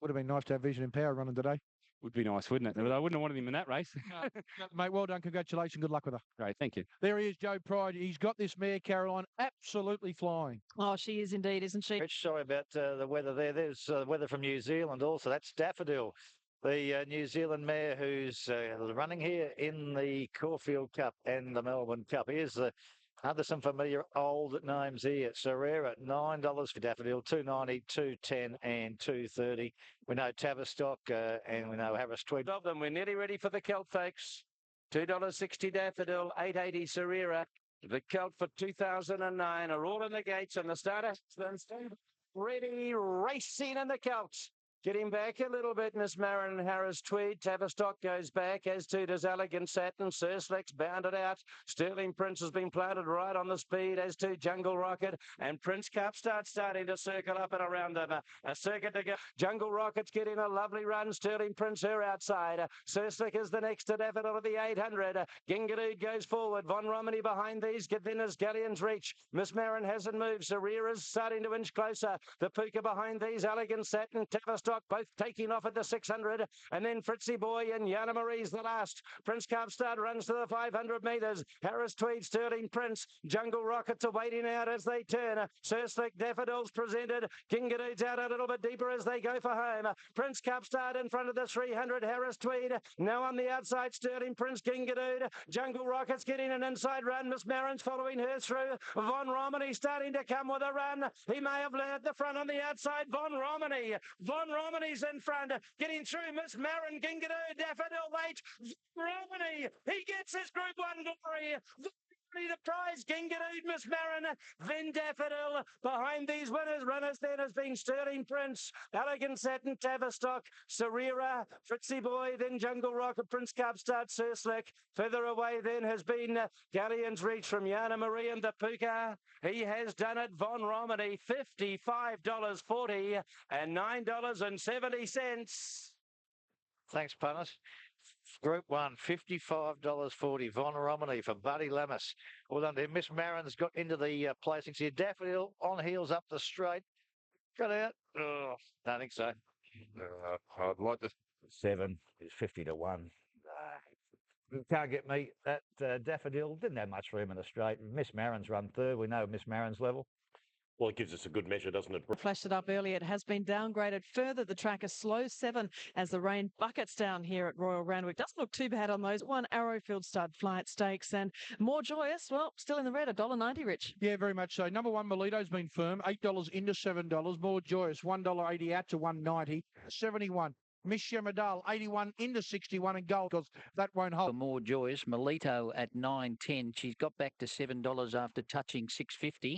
Would have been nice to have Vision and Power running today. Would be nice, wouldn't it? But I wouldn't have wanted him in that race. Mate, well done. Congratulations. Good luck with her. Great, thank you. There he is, Joe Pride. He's got this mare, Caroline, absolutely flying. Oh, she is indeed, isn't she? Rich, sorry about the weather there. There's weather from New Zealand also. That's Daffodil, the New Zealand mare who's running here in the Caulfield Cup and the Melbourne Cup. Here's some familiar old names here. Serrera, $9 for Daffodil, $2.90, $2.10 and $2.30. We know Tavistock and we know Harris Tweed. Of them, we're nearly ready for the Celt, folks. $2.60 Daffodil, $8.80 Serrera. The Celt for 2009 are all in the gates, and the starter ready, racing in the Celts. Getting back a little bit, Miss Marin Harris Tweed. Tavistock goes back, as too does Elegant Satin. Surflex bounded out. Sterling Prince has been planted right on the speed, as to Jungle Rocket. And Prince Cup starting to circle up and around them. A circuit to go. Jungle Rocket's getting a lovely run. Sterling Prince, her outside. Surflex is the next to Daffodil of the 800. Gingadood goes forward. Von Romney behind these. Then Galleon's Reach. Miss Marin hasn't moved. Serrera's starting to inch closer. The Puka behind these. Elegant Satin, Tavistock, both taking off at the 600, and then Fritzy Boy and Yana Marie's the last. Prince Carpstad runs to the 500 metres. Harris Tweed, Sterling Prince, Jungle Rockets are waiting out as they turn. Surslick Daffodils presented. Gingadood's out a little bit deeper as they go for home. Prince Carpstad in front of the 300. Harris Tweed now on the outside. Sterling Prince, Gingadood, Jungle Rockets getting an inside run. Miss Marin's following her through. Von Romney starting to come with a run. He may have led the front on the outside. Von Romney's in front, getting through. Miss Marin, Gingadood, Daffodil late. Romney, he gets his Group 1 glory. The prize, Gingadood, Miss Marin, then Daffodil. Behind these runners then has been Sterling Prince, Elegant Satin, Tavistock, Serrera, Fritzy Boy, then Jungle Rocket, Prince Cubstart, Surslick. Further away then has been Galleon's Reach from Yana Marie and the Puka. He has done it. Von Romney, $55.40 and $9.70. Thanks, punters. Group 1, $55.40. Von Romney for Buddy Lammas. Well done to him. Miss Marin's got into the placings here. Daffodil on heels up the straight. Got out. Oh, don't think so. I'd like to. 7 is 50 to 1. Can't get me. That Daffodil didn't have much for him in the straight. Miss Marin's run third. We know Miss Marin's level. Well, it gives us a good measure, doesn't it? Flashed it up earlier. It has been downgraded further. The track is slow 7 as the rain buckets down here at Royal Randwick. Doesn't look too bad on those. One Arrowfield Stud Flight Stakes and more Joyous. Well, still in the red, $1.90, Rich. Yeah, very much so. Number one, Melito's been firm, $8 into $7. More Joyous, $1.80 out to $1.90, 71. Miss Shemadal, 81 into 61 and gold, because that won't hold. For more Joyous, Melito at 9.10. She's got back to $7 after touching $6.50.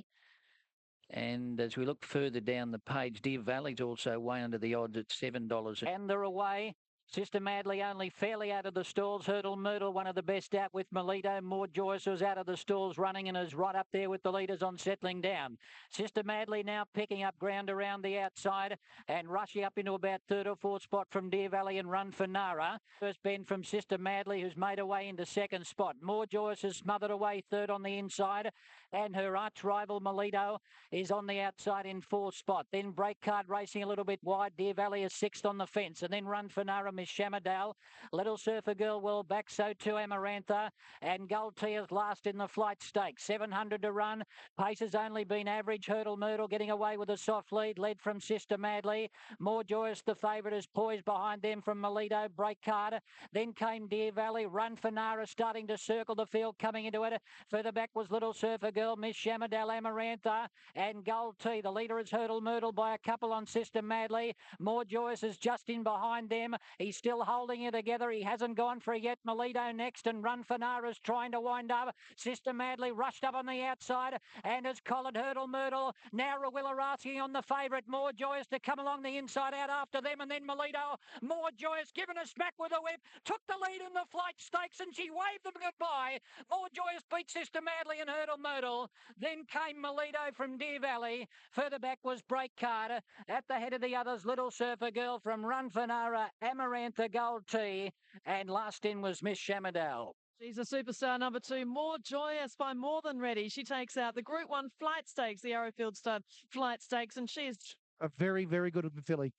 And as we look further down the page, Deer Valley's also way under the odds at $7. And they're away. Sister Madley only fairly out of the stalls. Hurdle Myrtle, one of the best out with Melito. More Joyous was out of the stalls running and is right up there with the leaders on settling down. Sister Madley now picking up ground around the outside and rushing up into about third or fourth spot from Deer Valley and Run for Nara. First bend from Sister Madley, who's made her way into second spot. More Joyous has smothered away third on the inside, and her arch rival Melito is on the outside in fourth spot. Then Break Card racing a little bit wide. Deer Valley is sixth on the fence, and then Run for Nara, Miss Shamadale. Little Surfer Girl well back, so too Amarantha, and Gold Tears last in the Flight Stakes. 700 to run. Pace has only been average. Hurdle Myrtle getting away with a soft lead, led from Sister Madley. More Joyous, the favourite, is poised behind them from Melito. Break Card. Then came Deer Valley. Run for Nara starting to circle the field, coming into it. Further back was Little Surfer Girl, Miss Shamadale, Amarantha, and Gold Tea. The leader is Hurdle Myrtle by a couple on Sister Madley. More Joyous is just in behind them. He's still holding it together. He hasn't gone for it yet. Melito next, and Run for Nara's trying to wind up. Sister Madley rushed up on the outside and has collared Hurdle Myrtle. Now Rawilla asking on the favourite. More Joyous to come along the inside out after them, and then Melito. More Joyous given a smack with a whip. Took the lead in the Flight Stakes and she waved them goodbye. More Joyous beat Sister Madley and Hurdle Myrtle. Then came Melito from Deer Valley. Further back was Break Card. At the head of the others, Little Surfer Girl from Run for Nara, Amarantha, Gold Tea, and last in was Miss Shamadale. She's a superstar number 2, More Joyous by More Than Ready. She takes out the Group 1 Flight Stakes, the Arrowfield Stud Flight Stakes, and she is A very, very good filly.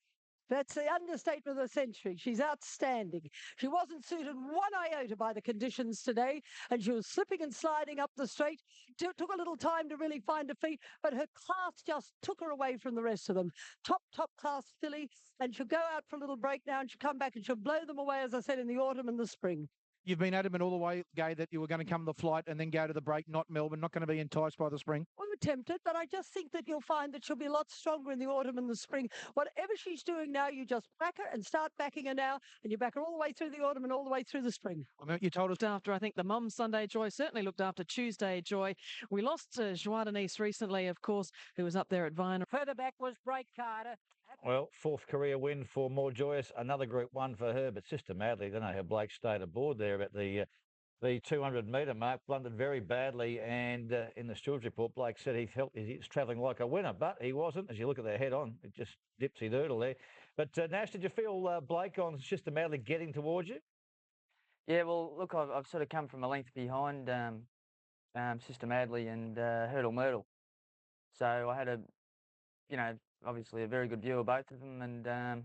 That's the understatement of the century. She's outstanding. She wasn't suited one iota by the conditions today, and she was slipping and sliding up the straight. Took a little time to really find her feet, but her class just took her away from the rest of them. Top class filly, and she'll go out for a little break now, and she'll come back and she'll blow them away, as I said, in the autumn and the spring. You've been adamant all the way, Gay, that you were going to come to the flight and then go to the break, not Melbourne, not going to be enticed by the spring. We were tempted, but I just think that you'll find that she'll be a lot stronger in the autumn and the spring. Whatever she's doing now, you just back her and start backing her now, and you back her all the way through the autumn and all the way through the spring. I mean, you told us after, I think, the Mum Sunday Joy, certainly looked after Tuesday Joy. We lost Joie Denise recently, of course, who was up there at Vine. Further back was Break Card. Well, fourth career win for More Joyous, another Group 1 for her, but Sister Madley, don't know how Blake stayed aboard there about the 200-metre mark, blundered very badly, and in the stewards report, Blake said he felt he's travelling like a winner, but he wasn't. As you look at their head-on, it just dipsy-doodle there. But Nash, did you feel Blake on Sister Madley getting towards you? Yeah, well, look, I've sort of come from a length behind Sister Madley and Hurdle Myrtle, so I had obviously a very good view of both of them, and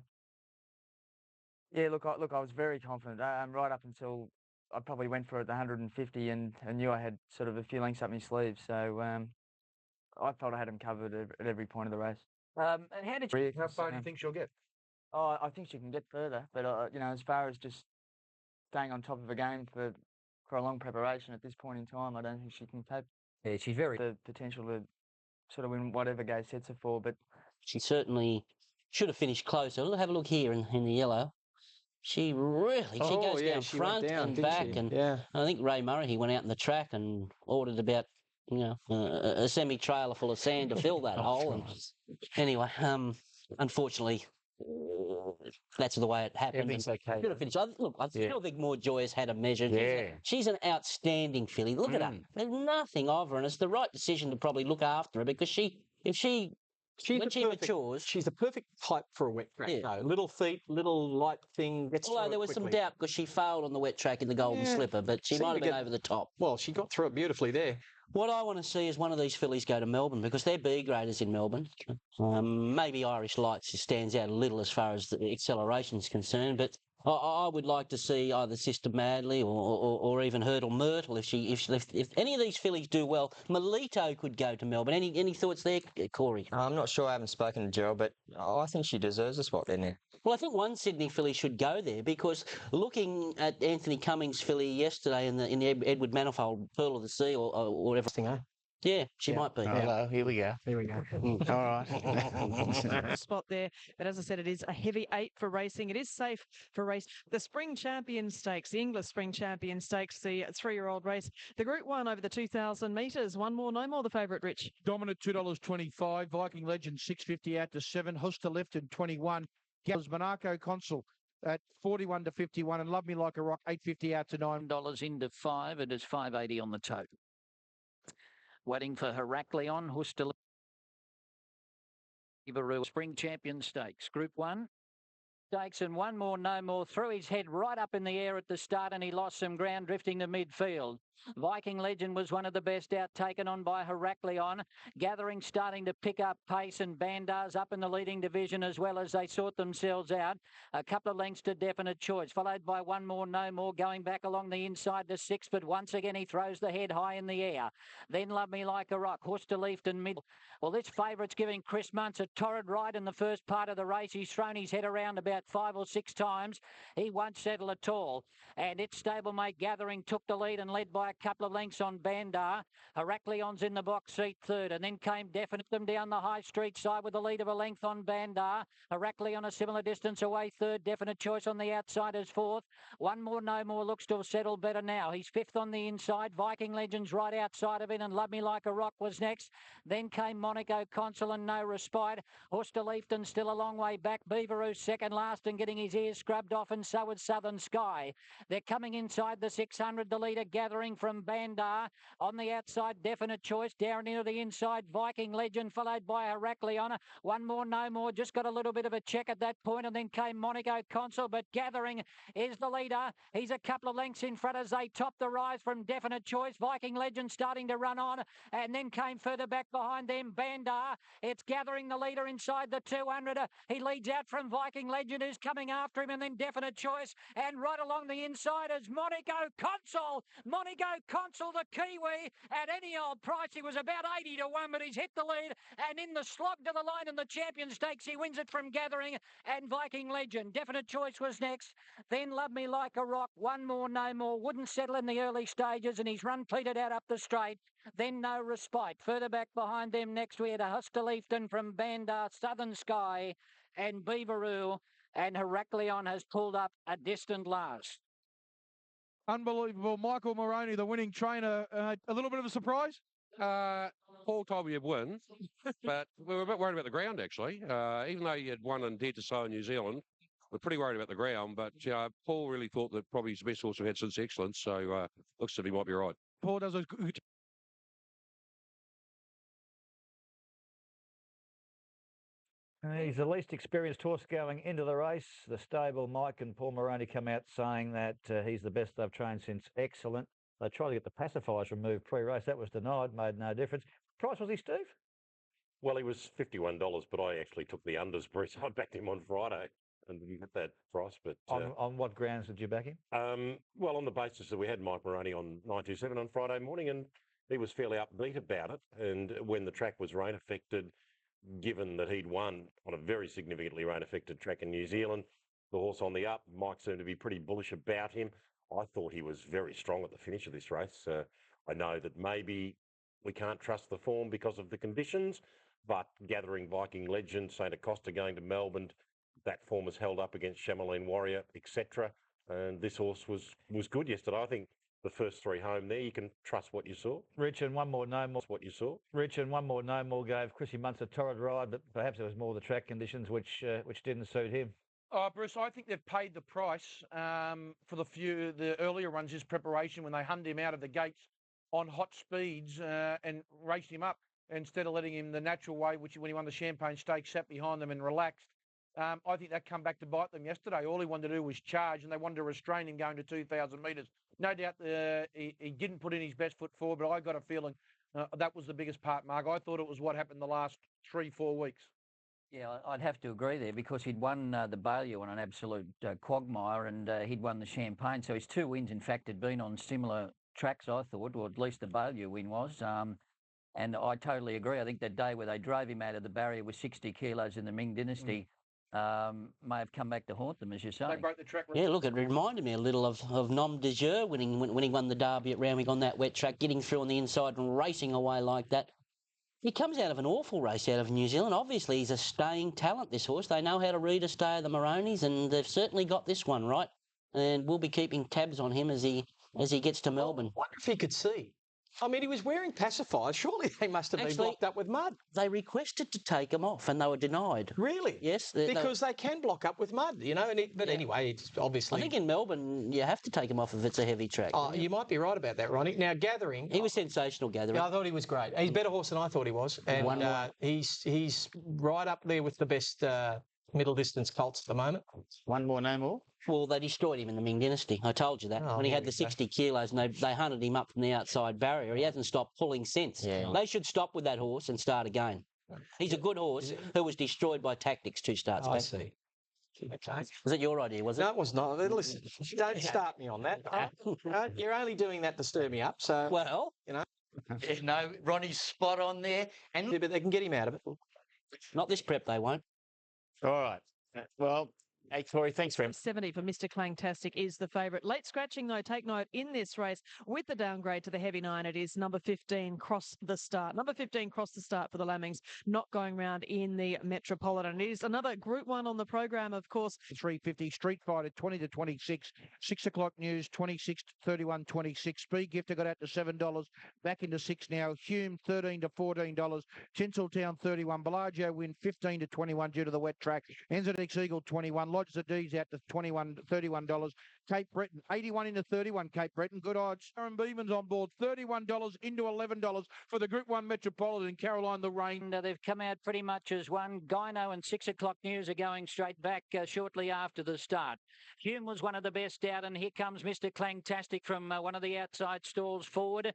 yeah, look, I was very confident right up until I probably went for it at the 150 and knew I had sort of a few lengths up my sleeve. So I felt I had him covered at every point of the race. How far do you think she'll get? Oh, I think she can get further. But, as far as just staying on top of a game for a long preparation at this point in time, I don't think she can cope. Yeah, she's very... The potential to sort of win whatever Gay sets her for. But she certainly should have finished closer. Have a look here in the yellow. She goes down front and back, and I think Ray Murray, he went out in the track and ordered about a semi-trailer full of sand to fill that hole. And anyway, unfortunately, that's the way it happened. Everything's okay. Should have finished. I still think More Joyous had a measure. Yeah. She's an outstanding filly. Look at her. There's nothing of her, and it's the right decision to probably look after her, because when she matures, she's the perfect type for a wet track. Yeah. No, little feet, little light thing. Although there was some doubt because she failed on the wet track in the Golden Slipper, but she might have been over the top. Well, she got through it beautifully there. What I want to see is one of these fillies go to Melbourne, because they're B-graders in Melbourne. Maybe Irish Lights stands out a little as far as the acceleration is concerned, but I would like to see either Sister Madley or even Hurdle Myrtle if any of these fillies do well. Melito could go to Melbourne. Any thoughts there, Corey? I'm not sure. I haven't spoken to Gerald, but I think she deserves a spot in there. Well, I think one Sydney filly should go there because looking at Anthony Cummings' filly yesterday in the Edward Manifold Pearl of the Sea or whatever thing, yeah, she might be. Hello, here we go. Here we go. All right. Spot there, but as I said, it is a heavy 8 for racing. It is safe for race. The Spring Champion Stakes, the English Spring Champion Stakes, the 3-year-old race. The Group 1 over the 2,000 metres. One more, no more. The favourite, Rich. Dominant $2.25. Viking Legend $6.50 out to 7. Huster Lifted 21. Gallus Monaco Consul at 41 to 51, and Love Me Like a Rock $8.50 out to $9 into 5. It is $5.80 on the tote. Waiting for Heracleon, Huster Spring Champion Stakes, Group 1. Stakes and one more, no more. Threw his head right up in the air at the start and he lost some ground drifting to midfield. Viking Legend was one of the best out, taken on by Heracleon. Gathering starting to pick up pace, and Bandar's up in the leading division as well as they sort themselves out. A couple of lengths to Definite Choice, followed by one more, no more, going back along the inside to 6, but once again he throws the head high in the air. Then Love Me Like a Rock, Huster Leafton mid. Well, this favourite's giving Chris Muntz a torrid ride in the first part of the race. He's thrown his head around about 5 or 6 times. He won't settle at all. And its stablemate Gathering took the lead and led by a couple of lengths on Bandar. Heracleon's in the box seat third, and then came Definite them down the high street side with a lead of a length on Bandar. Heracleon a similar distance away third. Definite Choice on the outside as fourth. One more, no more looks to have settled better now. He's fifth on the inside. Viking Legends right outside of it, and Love Me Like a Rock was next. Then came Monaco Consul and No Respite. Huster Leafton still a long way back. Beaveroo second last and getting his ears scrubbed off, and so is Southern Sky. They're coming inside the 600. The leader Gathering from Bandar. On the outside, Definite Choice. Down into the inside, Viking Legend, followed by Heracleon. One more, no more. Just got a little bit of a check at that point, and then came Monaco Consul, but Gathering is the leader. He's a couple of lengths in front as they top the rise from Definite Choice. Viking Legend starting to run on, and then came further back behind them Bandar. It's Gathering the leader inside the 200. He leads out from Viking Legend, who's coming after him, and then Definite Choice, and right along the inside is Monaco Consul. Monaco Consul, the Kiwi, at any old price. He was about 80 to 1, but he's hit the lead, and in the slog to the line in the Champion Stakes, he wins it from Gathering and Viking Legend. Definite Choice was next. Then Love Me Like a Rock. One more, no more. Wouldn't settle in the early stages, and he's run pleated out up the straight. Then No Respite. Further back behind them next, we had a Huster Leafton from Bandar, Southern Sky, and Beaveroo, and Heracleon has pulled up a distant last. Unbelievable. Michael Moroney, the winning trainer, a little bit of a surprise? Paul told me he'd win, but we were a bit worried about the ground, actually. Even though he had won and dared to sow in New Zealand, we're pretty worried about the ground. But Paul really thought that probably he's the best horse we've had since Excellence, so looks as if he might be right. Paul does a good. He's the least experienced horse going into the race. The stable, Mike and Paul Moroney, come out saying that he's the best they've trained since Excellent. They tried to get the pacifiers removed pre-race. That was denied, made no difference. Price was he, Steve? Well, he was $51, but I actually took the unders, Bruce. I backed him on Friday and didn't get that price. But on what grounds did you back him? Well, on the basis that we had Mike Moroney on 927 on Friday morning, and he was fairly upbeat about it. And when the track was rain affected, given that he'd won on a very significantly rain-affected track in New Zealand, the horse on the up, Mike seemed to be pretty bullish about him. I thought he was very strong at the finish of this race. I know that maybe we can't trust the form because of the conditions, but Gathering, Viking Legend, St Acosta going to Melbourne, that form was held up against Chamoline Warrior, etc. And this horse was good yesterday. I think the first three home there, you can trust what you saw. Rich and one more, no more. What you saw. Rich and one more, no more gave Chrissy Muntz a torrid ride, but perhaps it was more the track conditions which didn't suit him. Oh, Bruce, I think they've paid the price for the earlier runs, his preparation, when they hummed him out of the gates on hot speeds and raced him up instead of letting him the natural way, which when he won the Champagne Stakes, sat behind them and relaxed. I think that come back to bite them yesterday. All he wanted to do was charge, and they wanted to restrain him going to 2,000 metres. No doubt he didn't put in his best foot forward, but I got a feeling that was the biggest part, Mark. I thought it was what happened the last 3-4 weeks. Yeah, I'd have to agree there because he'd won the Bailey on an absolute quagmire and he'd won the Champagne. So his 2 wins, in fact, had been on similar tracks, I thought, or at least the Bailey win was. And I totally agree. I think that day where they drove him out of the barrier with 60 kilos in the Ming Dynasty may have come back to haunt them, as you say. They broke the track record. Yeah, look, it reminded me a little of Nom de Jure when he won the Derby at Randwick on that wet track, getting through on the inside and racing away like that. He comes out of an awful race out of New Zealand. Obviously, he's a staying talent, this horse. They know how to read a stay of the Maronis, and they've certainly got this one right. And we'll be keeping tabs on him as he gets to Melbourne. I wonder if he could see. I mean, he was wearing pacifiers. Surely they must have been blocked up with mud. They requested to take them off, and they were denied. Really? Yes. Because they can block up with mud, you know. But anyway, it's obviously. I think in Melbourne you have to take them off if it's a heavy track. Oh, you might be right about that, Ronnie. Now, Gathering. He was sensational, Gathering. Yeah, I thought he was great. He's a better horse than I thought he was, and he's right up there with the best middle distance colts at the moment. One more, no more. Well, they destroyed him in the Ming Dynasty. I told you that. When he had the 60 kilos and they hunted him up from the outside barrier, he hasn't stopped pulling since. Yeah. They should stop with that horse and start again. He's a good horse who was destroyed by tactics 2 starts back. I see. Okay. Was that your idea, was it? No, it was not. Listen, don't start me on that. You're only doing that to stir me up. So, well, you know. Yeah, no, Ronnie's spot on there. And yeah, but they can get him out of it. Not this prep, they won't. All right. Well, hey, Corey, thanks very much. 70 for Mr. Clangtastic is the favourite. Late scratching, though, take note in this race with the downgrade to the heavy 9. It is number 15, Cross the Start. Number 15, Cross the Start for the Lambings, not going round in the Metropolitan. It is another Group 1 on the program, of course. 350, Street Fighter 20 to 26, 6 o'clock news 26 to 31, 26. Speed Gifter got out to $7, back into 6 now. Hume $13 to $14. Tinseltown 31. Bellagio win 15 to 21 due to the wet track. NZX Eagle 21. Lodge the D's out to $31. Cape Breton 81 into 31. Cape Breton, good odds. Aaron Beeman's on board, $31 into $11 for the Group 1 Metropolitan. Caroline the Rain. They've come out pretty much as one. Gyno and 6 o'clock news are going straight back shortly after the start. Hume was one of the best out, and here comes Mr. Clangtastic from one of the outside stalls forward.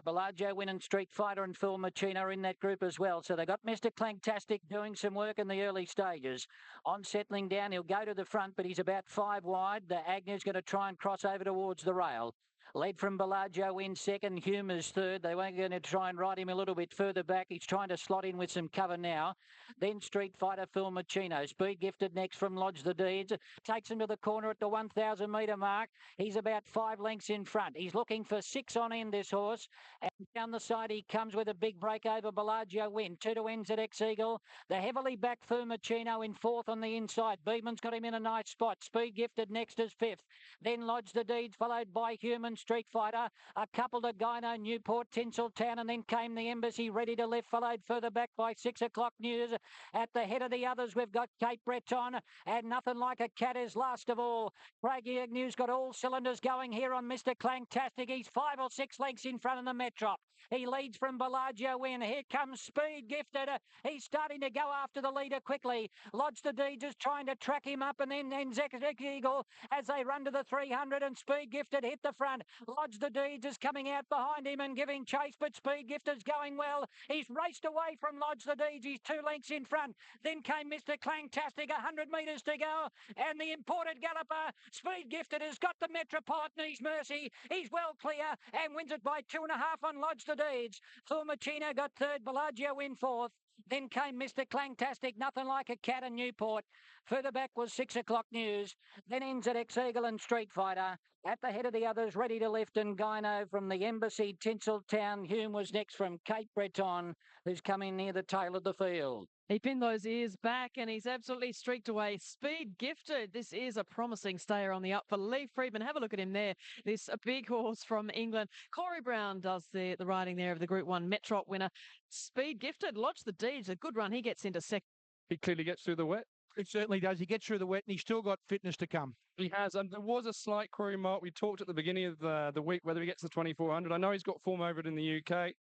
Bellagio winning Street Fighter and Phil Machino are in that group as well. So they got Mr. Clangtastic doing some work in the early stages. On settling down, he'll go to the front, but he's about 5 wide. The Agnew's going to try and cross over towards the rail. Led from Bellagio in second, Hume is third. They weren't going to try and ride him a little bit further back. He's trying to slot in with some cover now. Then Street Fighter, Phil Machino. Speed Gifted next from Lodge the Deeds. Takes him to the corner at the 1,000 metre mark. He's about 5 lengths in front. He's looking for 6 on end, this horse. And down the side, he comes with a big break over Bellagio win. 2 to NZX Eagle. The heavily backed Phil Machino in 4th on the inside. Beeman's got him in a nice spot. Speed Gifted next as 5th. Then Lodge the Deeds, followed by Human Street Fighter, a couple to Gyno, Newport, Tinseltown, and then came the Embassy ready to left, followed further back by 6 o'clock news. At the head of the others, we've got Cape Breton, and Nothing Like a Cat is last of all. Craigie Agnew's got all cylinders going here on Mr. Clangtastic. He's 5 or 6 lengths in front of the Metrop. He leads from Bellagio in. Here comes Speed Gifted. He's starting to go after the leader quickly. Lodge the Deeds is trying to track him up, and then NZX Eagle as they run to the 300, and Speed Gifted hit the front. Lodge the Deeds is coming out behind him and giving chase, but Speed Gifted's going well. He's raced away from Lodge the Deeds. He's 2 lengths in front. Then came Mr. Clangtastic, 100 metres to go, and the imported galloper, Speed Gifted, has got the Metropolitan. He's mercy. He's well clear and wins it by 2.5 on Lodge the Deeds. Phil Machino got 3rd, Bellagio in 4th. Then came Mr. Clangtastic, Nothing Like a Cat and Newport. Further back was 6 o'clock news. Then NZX Eagle and Street Fighter. At the head of the others, ready to lift, and Gyno from the Embassy, Tinseltown. Hume was next from Cape Breton, who's coming near the tail of the field. He pinned those ears back and he's absolutely streaked away. Speed Gifted. This is a promising stayer on the up for Lee Friedman. Have a look at him there. This a big horse from England. Corey Brown does the riding there of the Group 1 Metrop winner. Speed Gifted. Lodge the Deeds. A good run. He gets into second. He clearly gets through the wet. It certainly does. He gets through the wet and he's still got fitness to come. He has. And there was a slight query mark. We talked at the beginning of the week whether he gets the 2,400. I know he's got form over it in the UK.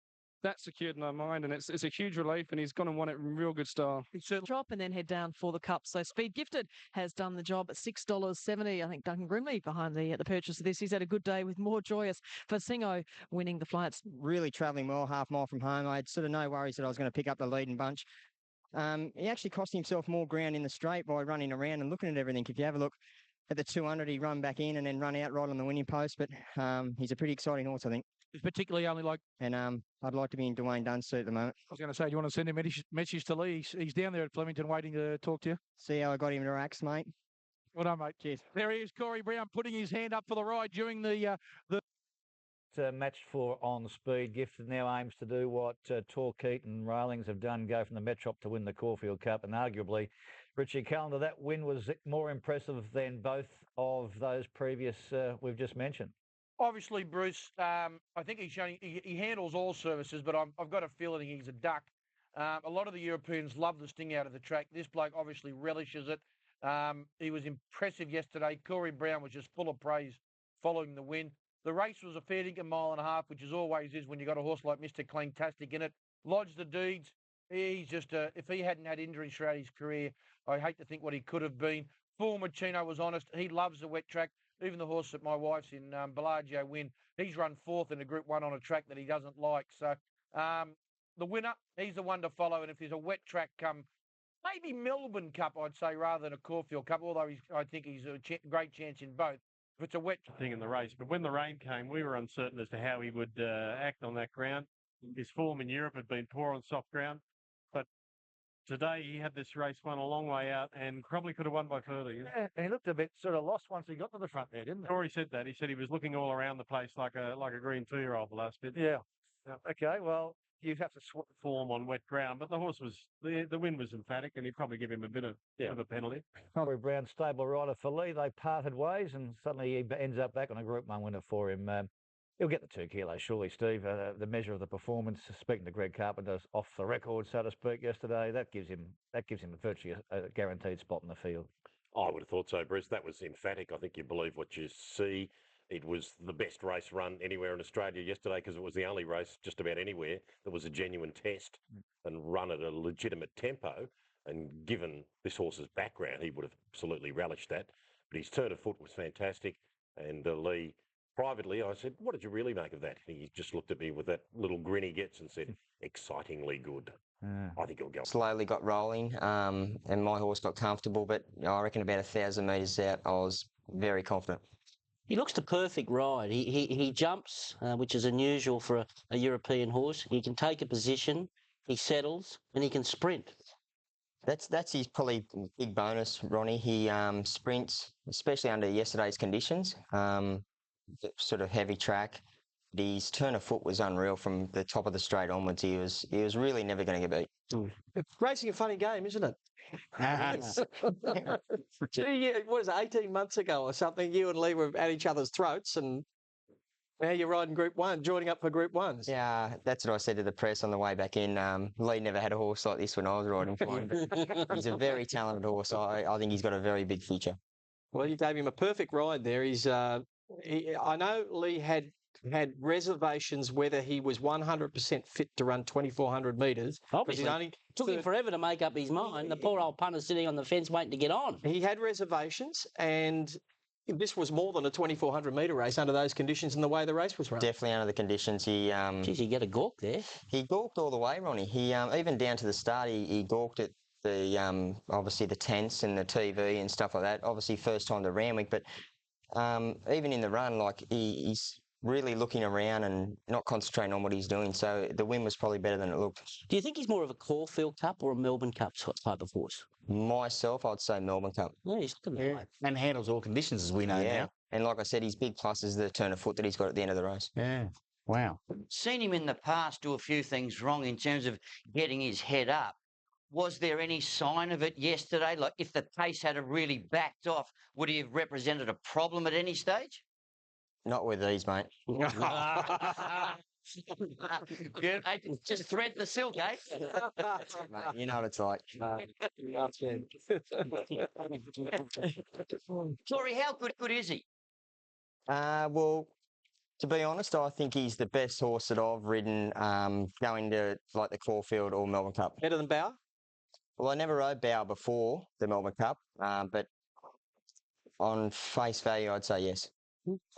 That's secured in our mind, and it's a huge relief, and he's gone and won it in real good style. Drop and then head down for the cup. So Speed Gifted has done the job at $6.70. I think Duncan Grimley behind the purchase of this. He's had a good day with More Joyous for Singo winning the flights. Really travelling well, half mile from home. I had sort of no worries that I was going to pick up the leading bunch. He actually cost himself more ground in the straight by running around and looking at everything. If you have a look at the 200, he run back in and then run out right on the winning post. But he's a pretty exciting horse, I think. It's particularly only like... And I'd like to be in Dwayne Dunn's suit at the moment. I was going to say, do you want to send a message to Lee? He's down there at Flemington waiting to talk to you. See how I got him to axe, mate. Well done, mate. Cheers. There he is, Corey Brown, putting his hand up for the ride during the match 4 on speed. Gifted now aims to do what Torquay and Railings have done, go from the Metrop to win the Caulfield Cup, and arguably Richie Calendar, that win was more impressive than both of those previous we've just mentioned. Obviously, Bruce, I think he's showing he handles all services, but I've got a feeling he's a duck. A lot of the Europeans love the sting out of the track. This bloke obviously relishes it. He was impressive yesterday. Corey Brown was just full of praise following the win. The race was a fair dinkum mile and a half, which is always is when you've got a horse like Mr. Clangtastic in it. Lodged the deeds. He's just, if he hadn't had injuries throughout his career, I hate to think what he could have been. Full Machino was honest. He loves the wet track. Even the horse that my wife's in, Bellagio Win, he's run 4th in a Group 1 on a track that he doesn't like. So the winner, he's the one to follow. And if there's a wet track come, maybe Melbourne Cup, I'd say, rather than a Caulfield Cup, although I think he's a great chance in both. If it's a wet thing in the race, but when the rain came, we were uncertain as to how he would act on that ground. His form in Europe had been poor on soft ground, but today he had this race won a long way out and probably could have won by further. Yeah, and he looked a bit sort of lost once he got to the front there, didn't he? Corey said that. He said he was looking all around the place like a green 2-year-old the last bit. Yeah. Okay, well, you have to form on wet ground, but the horse was the win was emphatic, and he'd probably give him a bit of a penalty. Corey Brown, stable rider for Lee. They parted ways, and suddenly he ends up back on a Group 1 winner for him. He'll get the 2 kilos, surely, Steve. The measure of the performance. Speaking to Greg Carpenter, off the record, so to speak, yesterday, that gives him virtually a guaranteed spot in the field. I would have thought so, Bruce. That was emphatic. I think you believe what you see. It was the best race run anywhere in Australia yesterday because it was the only race just about anywhere that was a genuine test and run at a legitimate tempo. And given this horse's background, he would have absolutely relished that. But his turn of foot was fantastic. And Lee, privately, I said, what did you really make of that? And he just looked at me with that little grin he gets and said, excitingly good. I think he'll go. Slowly got rolling and my horse got comfortable, but I reckon about 1,000 metres out, I was very confident. He looks the perfect ride. He jumps, which is unusual for a European horse. He can take a position, he settles, and he can sprint. That's his probably big bonus, Ronnie. He sprints, especially under yesterday's conditions. Sort of heavy track. His turn of foot was unreal from the top of the straight onwards. He was really never going to get beat. Racing a funny game, isn't it? 2 years, what is it, 18 months ago or something, you and Lee were at each other's throats, and now you're riding Group 1, joining up for Group 1s. Yeah, that's what I said to the press on the way back in. Lee never had a horse like this when I was riding for him. He's a very talented horse. I think he's got a very big future. Well, you gave him a perfect ride there. I know Lee had reservations whether he was 100% fit to run 2,400 metres. Obviously, took him forever to make up his mind. The poor old punter sitting on the fence waiting to get on. He had reservations, and this was more than a 2,400 metre race under those conditions and the way the race was run. Definitely under the conditions. Geez, he got a gawk there. He gawked all the way, Ronnie. He even down to the start, he gawked at the obviously the tents and the TV and stuff like that. Obviously, first time to Randwick, but even in the run, like he's really looking around and not concentrating on what he's doing. So the win was probably better than it looked. Do you think he's more of a Caulfield Cup or a Melbourne Cup type of horse? Myself, I'd say Melbourne Cup. Yeah, he's looking right. And handles all conditions, as we know now. And like I said, his big plus is the turn of foot that he's got at the end of the race. Yeah. Wow. Seen him in the past do a few things wrong in terms of getting his head up. Was there any sign of it yesterday? Like if the pace had really backed off, would he have represented a problem at any stage? Not with these, mate. Good. Just thread the silk, eh? Mate, you know what it's like. Sorry, how good is he? Well, to be honest, I think he's the best horse that I've ridden going to like the Caulfield or Melbourne Cup. Better than Bauer? Well, I never rode Bauer before the Melbourne Cup, but on face value, I'd say yes.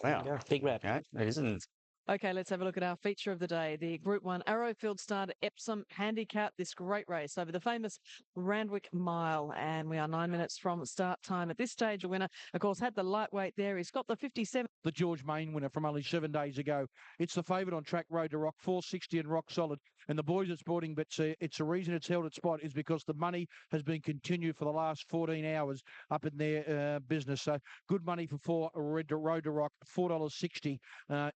Wow. Big rap. Okay. It isn't. Okay, let's have a look at our feature of the day. The Group 1 Arrowfield Star Epsom Handicap, this great race over the famous Randwick Mile. And we are 9 minutes from start time. At this stage, the winner, of course, had the lightweight there. He's got the 57. The George Main winner from only 7 days ago. It's the favourite on track, Road to Rock, 460 and rock solid. And the boys at Sporting Bets, it's a reason it's held its spot is because the money has been continued for the last 14 hours up in their business. So good money for Road to Rock, $4.60.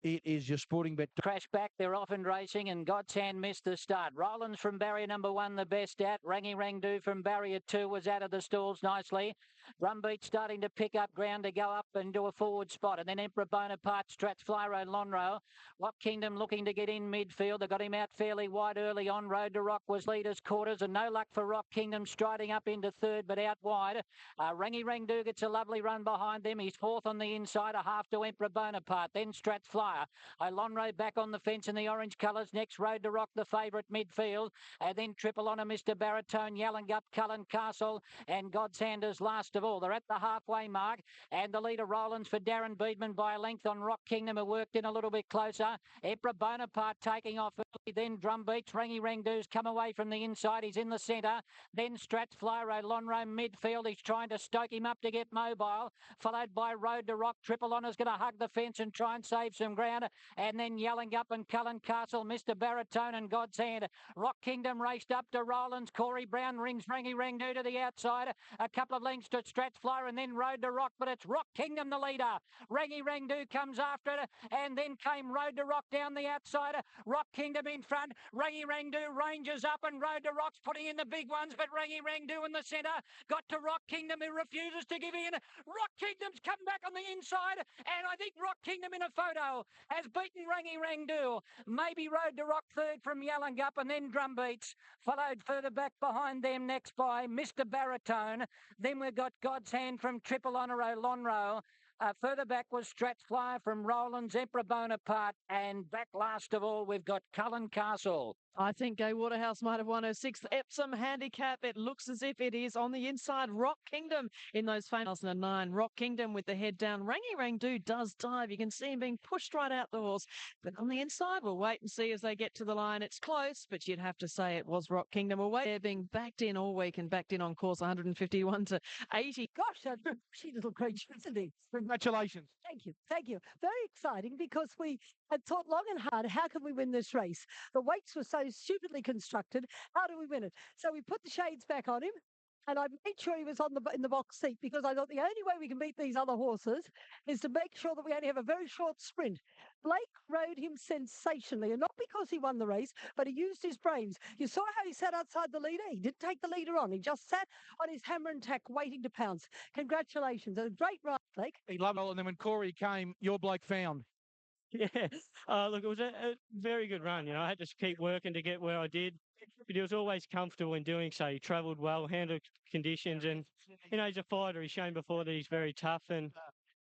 It is your Sporting Bet. Crash back, they're off and racing, and God's Hand missed the start. Rollins from barrier number 1, the best out. Rangy Rangdu from barrier 2 was out of the stalls nicely. Drumbeat starting to pick up ground to go up and do a forward spot. And then Emperor Bonaparte, Strats, Flyro, Lonro. Rock Kingdom looking to get in midfield. They got him out fairly wide early on. Road to Rock was leaders quarters, and no luck for Rock Kingdom striding up into third but out wide. Rangy Rangdu gets a lovely run behind them. He's fourth on the inside, a half to Emperor Bonaparte. Then Strats Flyer. Lonro back on the fence in the orange colours. Next, Road to Rock, the favourite midfield. And then Triple Honour, Mr. Baritone, Yallingup, Cullen Castle, and God's Hand is last of all. They're at the halfway mark, and the leader Rollins for Darren Beedman by a length on Rock Kingdom, who worked in a little bit closer. Emperor Bonaparte taking off early, then Drumbeats. Rangy Rangdu's come away from the inside. He's in the centre. Then Strats, Flyro, Lonro midfield. He's trying to stoke him up to get mobile, followed by Road to Rock. Triple Honour's going to hug the fence and try and save some ground. And then Yallingup and Cullen Castle, Mr. Baritone and God's Hand. Rock Kingdom raced up to Rollins. Corey Brown rings Rangy Rangdu to the outside. A couple of lengths to Strats Flyer and then Road to Rock, but it's Rock Kingdom the leader. Rangy Rangdu comes after it, and then came Road to Rock down the outside. Rock Kingdom in front. Rangy Rangdu ranges up, and Road to Rock's putting in the big ones, but Rangy Rangdu in the centre. Got to Rock Kingdom, who refuses to give in. Rock Kingdom's come back on the inside, and I think Rock Kingdom in a photo has beaten Rangy Rangdu. Maybe Road to Rock third from Yallingup, and then Drumbeats, followed further back behind them next by Mr. Baritone. Then we've got God's Hand from Triple Honour Lonro. Further back was Strats Flyer from Rollins, Emperor Bonaparte, and back last of all, we've got Cullen Castle. I think Gay Waterhouse might have won her 6th Epsom handicap. It looks as if it is on the inside. Rock Kingdom in those 2009. Rock Kingdom with the head down. Rangy Rangdu does dive. You can see him being pushed right out the horse. But on the inside, we'll wait and see as they get to the line. It's close, but you'd have to say it was Rock Kingdom away. They're being backed in all week and backed in on course 151 to 80. Gosh, that's a pretty little creature, isn't he? Congratulations. Thank you. Thank you. Very exciting because we had thought long and hard, how can we win this race? The weights were so stupidly constructed. How do we win it? So we put the shades back on him, and I made sure he was in the box seat because I thought the only way we can beat these other horses is to make sure that we only have a very short sprint. Blake rode him sensationally, and not because he won the race, but he used his brains. You saw how he sat outside the leader. He didn't take the leader on. He just sat on his hammer and tack waiting to pounce. Congratulations. A great ride, Blake. He loved it, and then when Corey came, your bloke found. Yeah, look, it was a very good run. You know, I had to keep working to get where I did, but he was always comfortable in doing so. He travelled well, handled conditions, and you know, he's a fighter. He's shown before that he's very tough. And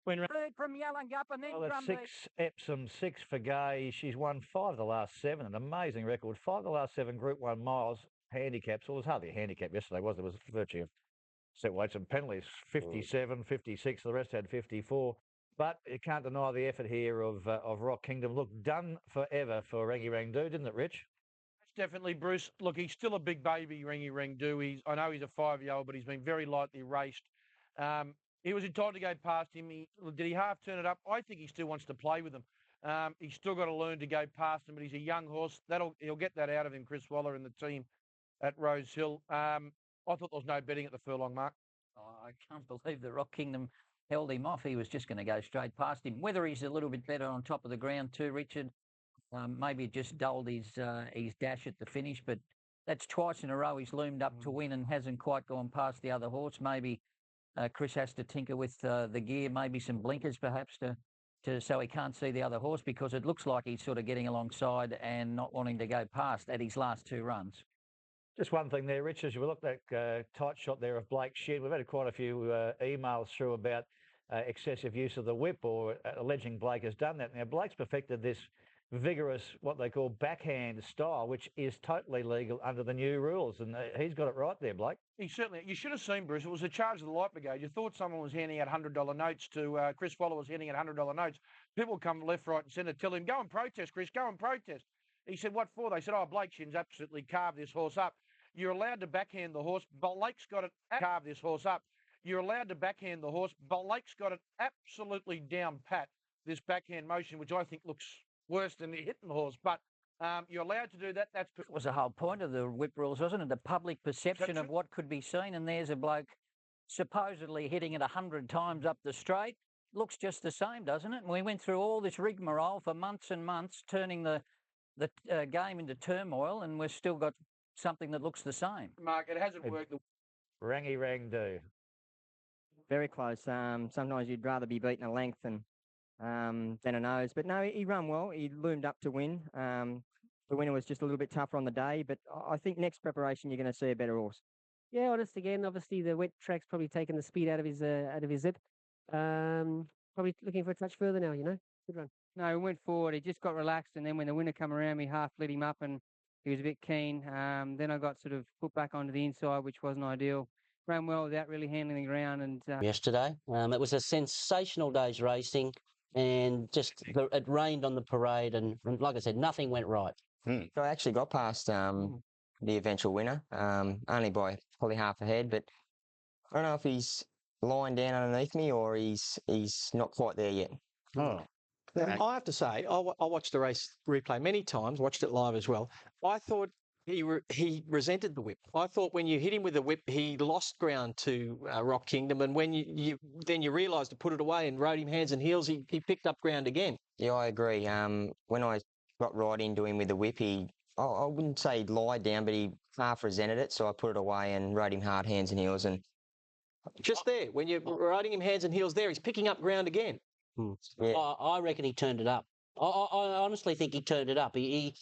when third from Yallingup, and then Well, it's Drumbeat. 6 Epsom, 6 for Gay. She's won 5 of the last 7, an amazing record. 5 of the last 7 Group 1 miles handicaps. Well, it was hardly a handicap yesterday, was there? It was virtually a set weights and penalties, 57, 56. The rest had 54. But you can't deny the effort here of Rock Kingdom. Look, done forever for Rangy Rangdu, didn't it, Rich? Definitely, Bruce. Look, he's still a big baby, Rangy Rangdu. I know he's a 5-year-old, but he's been very lightly raced. He was entitled to go past him. Did he half turn it up? I think he still wants to play with him. He's still got to learn to go past him, but he's a young horse. He'll get that out of him, Chris Waller and the team at Rose Hill. I thought there was no betting at the furlong mark. Oh, I can't believe the Rock Kingdom held him off. He was just going to go straight past him. Whether he's a little bit better on top of the ground too, Richard, maybe it just dulled his dash at the finish, but that's twice in a row he's loomed up to win and hasn't quite gone past the other horse. Maybe Chris has to tinker with the gear, maybe some blinkers perhaps so he can't see the other horse, because it looks like he's sort of getting alongside and not wanting to go past at his last 2 runs. Just one thing there, Rich, as you look at that tight shot there of Blake Shed, we've had quite a few emails through about excessive use of the whip, or alleging Blake has done that. Now, Blake's perfected this vigorous, what they call backhand style, which is totally legal under the new rules. And he's got it right there, Blake. He certainly, you should have seen, Bruce, it was a charge of the Light Brigade. You thought someone was handing out $100 notes to Chris Waller was handing out $100 notes. People come left, right and centre, tell him, go and protest, Chris, go and protest. He said, what for? They said, oh, Blake Shin's absolutely carved this horse up. You're allowed to backhand the horse. Blake's got it, carved this horse up. You're allowed to backhand the horse. Blake's got it absolutely down pat, this backhand motion, which I think looks worse than hitting the horse. But you're allowed to do that. That was the whole point of the whip rules, wasn't it? The public perception of what could be seen. And there's a bloke supposedly hitting it 100 times up the straight. Looks just the same, doesn't it? And we went through all this rigmarole for months and months, turning the game into turmoil, and we've still got something that looks the same. Mark, it hasn't worked. Rangy rang do. Very close. Sometimes you'd rather be beaten a length than a nose. But no, he ran well. He loomed up to win. The winner was just a little bit tougher on the day, but I think next preparation you're going to see a better horse. Yeah, honest again. Obviously, the wet track's probably taken the speed out of his zip. Probably looking for a touch further now. Good run. No, he went forward. He just got relaxed, and then when the winner come around, we half lit him up, and he was a bit keen. Then I got sort of put back onto the inside, which wasn't ideal. Ran well without really handling the ground. And yesterday, it was a sensational day's racing, and just it rained on the parade, and like I said, nothing went right. So I actually got past the eventual winner, only by probably half a head, but I don't know if he's lying down underneath me or he's not quite there yet. Oh. Now, I have to say, I watched the race replay many times, watched it live as well. I thought he resented the whip. I thought when you hit him with the whip, he lost ground to Rock Kingdom, and when you realised to put it away and rode him hands and heels, he picked up ground again. Yeah, I agree. When I got right into him with the whip, I wouldn't say he lied down, but he half resented it, so I put it away and rode him hard hands and heels. And just there, when you're riding him hands and heels there, he's picking up ground again. Yeah. I reckon he turned it up. I honestly think he turned it up. He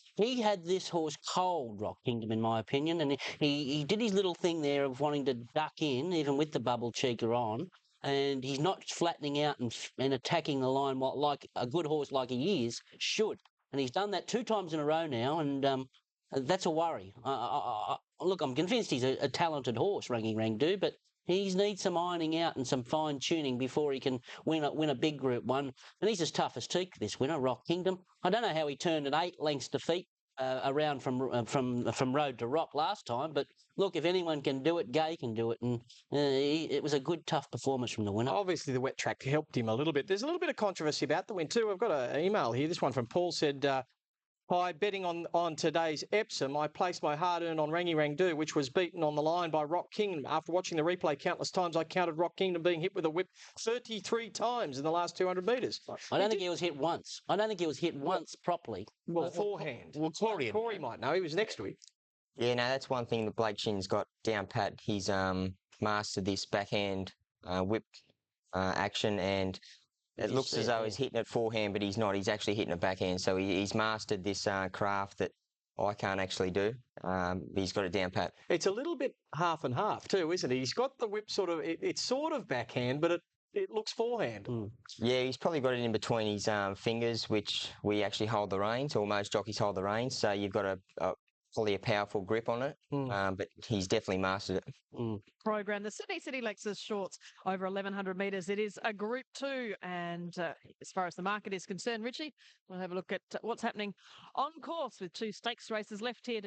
had this horse cold, Rock Kingdom, in my opinion, and he did his little thing there of wanting to duck in, even with the bubble cheeker on, and he's not flattening out and attacking the line like a good horse like he is should. And he's done that 2 times in a row now, and that's a worry. Look, I'm convinced he's a talented horse, Rangy Rangdu, but he needs some ironing out and some fine-tuning before he can win a big Group 1. And he's as tough as teak, this winner, Rock Kingdom. I don't know how he turned an 8 lengths defeat around from road to rock last time, but look, if anyone can do it, Gay can do it. And it was a good, tough performance from the winner. Obviously, the wet track helped him a little bit. There's a little bit of controversy about the win too. I've got an email here. This one from Paul said, hi, betting on today's Epsom, I placed my hard-earned on Rangy Rangdu, which was beaten on the line by Rock Kingdom. After watching the replay countless times, I counted Rock Kingdom being hit with a whip 33 times in the last 200 metres. I don't think he was hit once. I don't think he was hit once properly. Well, forehand. Well, Corey might know. He was next to him. Yeah, no, that's one thing that Blake Shin's got down pat. He's mastered this backhand whip action, and it looks as though he's hitting it forehand, but he's not. He's actually hitting it backhand. So he's mastered this craft that I can't actually do. He's got it down pat. It's a little bit half and half too, isn't it? He's got the whip sort of, it's sort of backhand, but it looks forehand. Yeah, he's probably got it in between his fingers, which we actually hold the reins, or most jockeys hold the reins. So you've got probably a powerful grip on it, but he's definitely mastered it. Program the Sydney City Lexus Shorts over 1,100 metres. It is a Group 2, and as far as the market is concerned, Richie, we'll have a look at what's happening on course with 2 stakes races left here.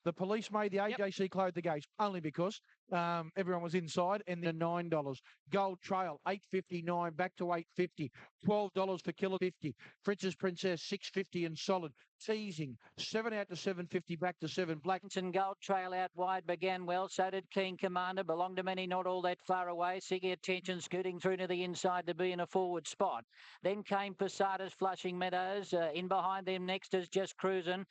The police made the AJC close the gates only because everyone was inside, and then $9. Gold Trail $8.59 back to $8.50. $12 for Killer 50. Fritz's Princess $6.50 and solid. Teasing 7 out to $7.50 back to 7 black. And Gold Trail out wide began well. So did Keen Commander. Belonged to many, not all that far away. Seeking attention, scooting through to the inside to be in a forward spot. Then came Posadas, Flushing Meadows. In behind them next is Just Cruising.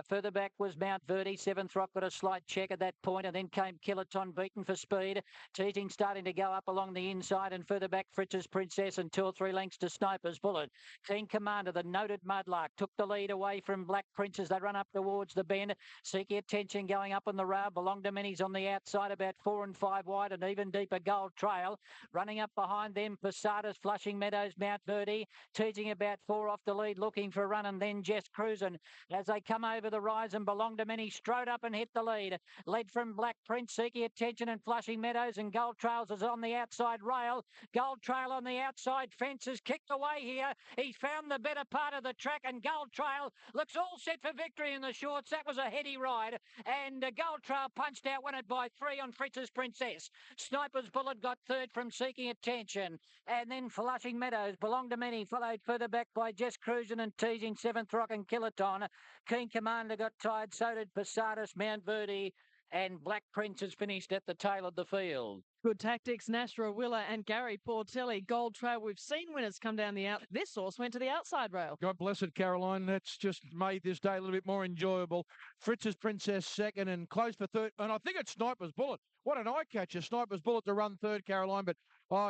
Further back was Mount Verde. 7th Rock got a slight check at that point, and then came Killaton beaten for speed. Teasing starting to go up along the inside, and further back Fritz's Princess and 2 or 3 lengths to Sniper's Bullet. Keen Commander, the noted Mudlark, took the lead away from from Black Prince as they run up towards the bend. Seeking Attention going up on the rail. Belong to Many's on the outside, about 4 and 5 wide, and even deeper Gold Trail. Running up behind them, Posadas, Flushing Meadows, Mount Verde, teaching about 4 off the lead, looking for a run, and then Just Cruising as they come over the rise and Belong to Many strode up and hit the lead. Led from Black Prince, Seeking Attention and Flushing Meadows, and Gold Trails is on the outside rail. Gold Trail on the outside fence is kicked away here. He's found the better part of the track, and Gold Trail looks all set for victory in the shorts. That was a heady ride, and Gold Trail punched out, won it by 3 on Fritz's Princess. Sniper's Bullet got third from Seeking Attention, and then Flushing Meadows, Belong to Many, followed further back by Just Cruising and Teasing, 7th Rock and Killaton. Keen Commander got tired, so did Posadas, Mount Verde, and Black Prince has finished at the tail of the field. Good tactics, Nashra Willer and Gary Portelli. Gold Trail, we've seen winners come down the out. This horse went to the outside rail. God bless it, Caroline. That's just made this day a little bit more enjoyable. Fritz's Princess second and close for third. And I think it's Sniper's Bullet. What an eye catcher, Sniper's Bullet to run third, Caroline. But,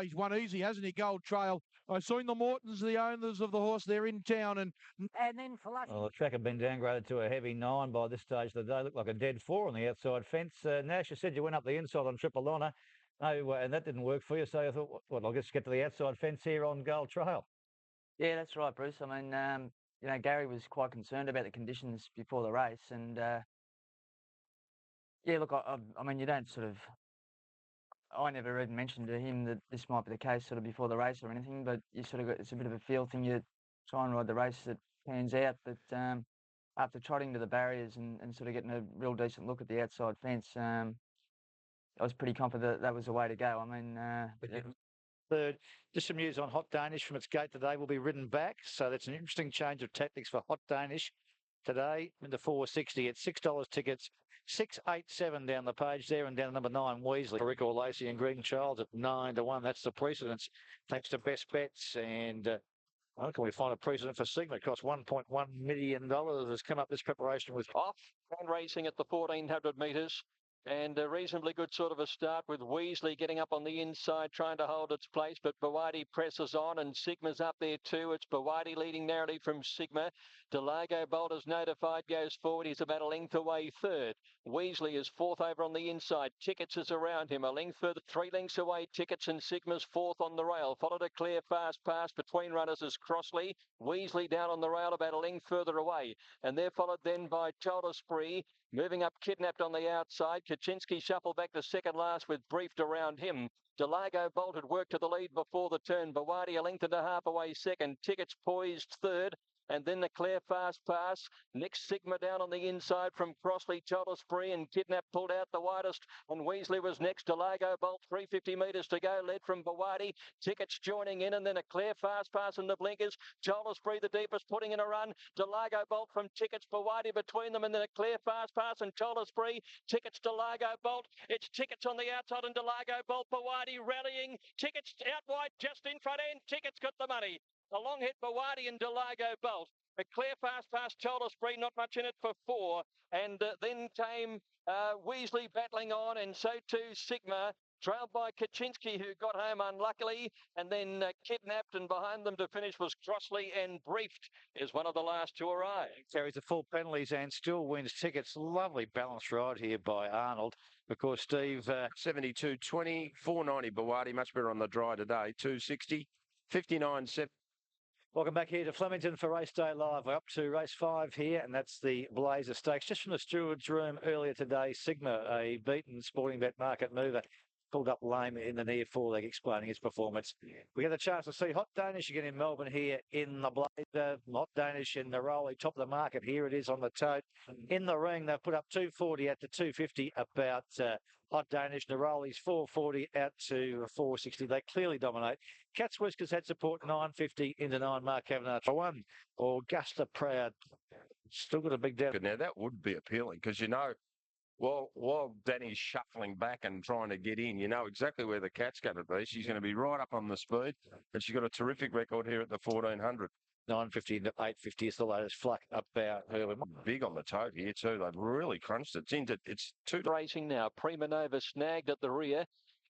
he's won easy, hasn't he, Gold Trail? I've seen the Mortons, the owners of the horse, they're in town. And then Flushing. Well, the track had been downgraded to a heavy 9 by this stage of the day. Looked like a dead 4 on the outside fence. Nash, you said you went up the inside on Triple Honor. No, and that didn't work for you, so I thought, well, I'll just get to the outside fence here on Gold Trail. Yeah, that's right, Bruce. I mean, Gary was quite concerned about the conditions before the race, and yeah, look, I mean, you don't sort of. I never even mentioned to him that this might be the case sort of before the race or anything, but you sort of got, it's a bit of a feel thing. You try and ride the race that pans out, but after trotting to the barriers and sort of getting a real decent look at the outside fence, I was pretty confident that was the way to go. I mean, Third, just some news on Hot Danish from its gate today will be ridden back. So that's an interesting change of tactics for Hot Danish today in the 460 at $6 tickets. 687 down the page there, and down to number 9 Weasley. Rick or Lacey and Green Child at 9 to 1. That's the precedence thanks to Best Bets. And how can we find a precedent for Sigma? It costs $1.1 million. Has come up this preparation with off and racing at the 1400 metres. And a reasonably good sort of a start with Weasley getting up on the inside, trying to hold its place, but Bawadi presses on and Sigma's up there too. It's Bawadi leading narrowly from Sigma. Delago Bolt is notified, goes forward. He's about a length away third. Weasley is fourth over on the inside. Tickets is around him. A length further, 3 lengths away. Tickets and Sigma's fourth on the rail. Followed a clear fast pass between runners is Crossley. Weasley down on the rail about a length further away. And they're followed then by Shoulder Spree. Moving up, Kidnapped on the outside. Kaczynski shuffled back to second last with Briefed around him. Delago Bolt had worked to the lead before the turn. Bawadi a length and a half away second. Tickets poised third. And then the clear fast pass. Next Sigma down on the inside from Crossley, Shoulder Spree and Kidnap pulled out the widest. And Weasley was next. Delago Bolt, 350 metres to go, led from Bawadi. Tickets joining in, and then a clear fast pass in the blinkers. Shoulder Spree the deepest, putting in a run. Delago Bolt from Tickets, Bawadi between them, and then a clear fast pass and Shoulder Spree. Tickets, Delago Bolt. It's Tickets on the outside and Delago Bolt. Bawadi rallying. Tickets out wide, just in front end. Tickets got the money. A long hit, Bawadi and Delago Bolt. A clear fast past Shoulder Spree, not much in it for 4. And then came Weasley battling on, and so too Sigma, trailed by Kaczynski, who got home unluckily, and then Kidnapped, and behind them to finish was Crossley, and Briefed is one of the last to arrive. Carries the full penalties and still wins Tickets. Lovely balanced ride here by Arnold. Of course, Steve... 72.20, 490 Bawadi, much better on the dry today, 260, 59.7. Welcome back here to Flemington for Race Day Live. We're up to race 5 here, and that's the Blazer Stakes. Just from the steward's room earlier today, Sigma, a beaten sporting bet market mover, pulled up lame in the near foreleg, explaining his performance. We get a chance to see Hot Danish again in Melbourne here in the Blazer. Hot Danish in the Rolly, top of the market. Here it is on the tote. In the ring, they've put up 240 out to 250 about Hot Danish. Neroli's 440 out to 460. They clearly dominate. Cat's Whiskers had support 950 into 9. Mark Kavanagh 1. Augusta Proud. Still got a big doubt. Now, that would be appealing because, while Danny's shuffling back and trying to get in, you know exactly where the cat's going to be. She's going to be right up on the speed, and she's got a terrific record here at the 1400. 950 into 850 is the latest fluck about her. Big on the tote here too. They've really crunched it. It's two racing now. Prima Nova snagged at the rear.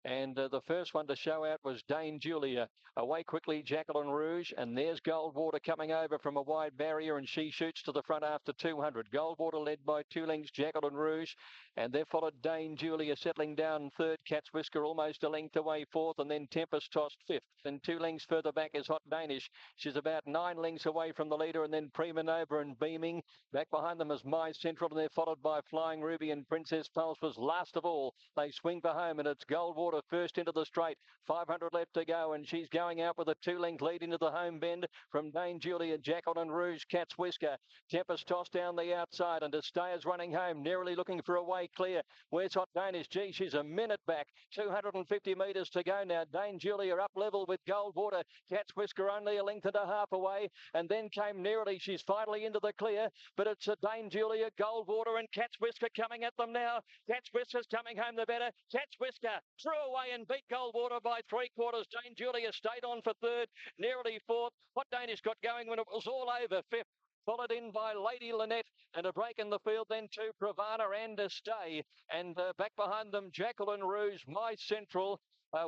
And the first one to show out was Dane Julia. Away quickly, Jacqueline Rouge. And there's Goldwater coming over from a wide barrier, and she shoots to the front after 200. Goldwater led by 2 lengths, Jacqueline Rouge. And they've followed Dane Julia settling down third. Cat's Whisker almost a length away fourth. And then Tempest tossed fifth. And 2 lengths further back is Hot Danish. She's about 9 lengths away from the leader. And then Prima Nova and Beaming. Back behind them is My Central. And they're followed by Flying Ruby, and Princess Pulse was last of all. They swing for home, and it's Goldwater first into the straight. 500 left to go, and she's going out with a 2-length lead into the home bend from Dane Julia, Jacqueline Rouge, Cat's Whisker. Tempest tossed down the outside, and Estayer's running home, narrowly looking for a way clear. Where's Hot Danish? Gee, she's a minute back. 250 metres to go now. Dane Julia up level with Goldwater. Cat's Whisker only a length and a half away, and then came nearly. She's finally into the clear, but it's a Dane Julia, Goldwater, and Cat's Whisker coming at them now. Cat's Whisker's coming home the better. Cat's Whisker threw away and beat Goldwater by 3/4. Dane Julia stayed on for third, nearly fourth. Hot Danish got going when it was all over, fifth. Followed in by Lady Lynette, and a break in the field then to Pravana and a stay. And back behind them, Jacqueline Rouge, My Central,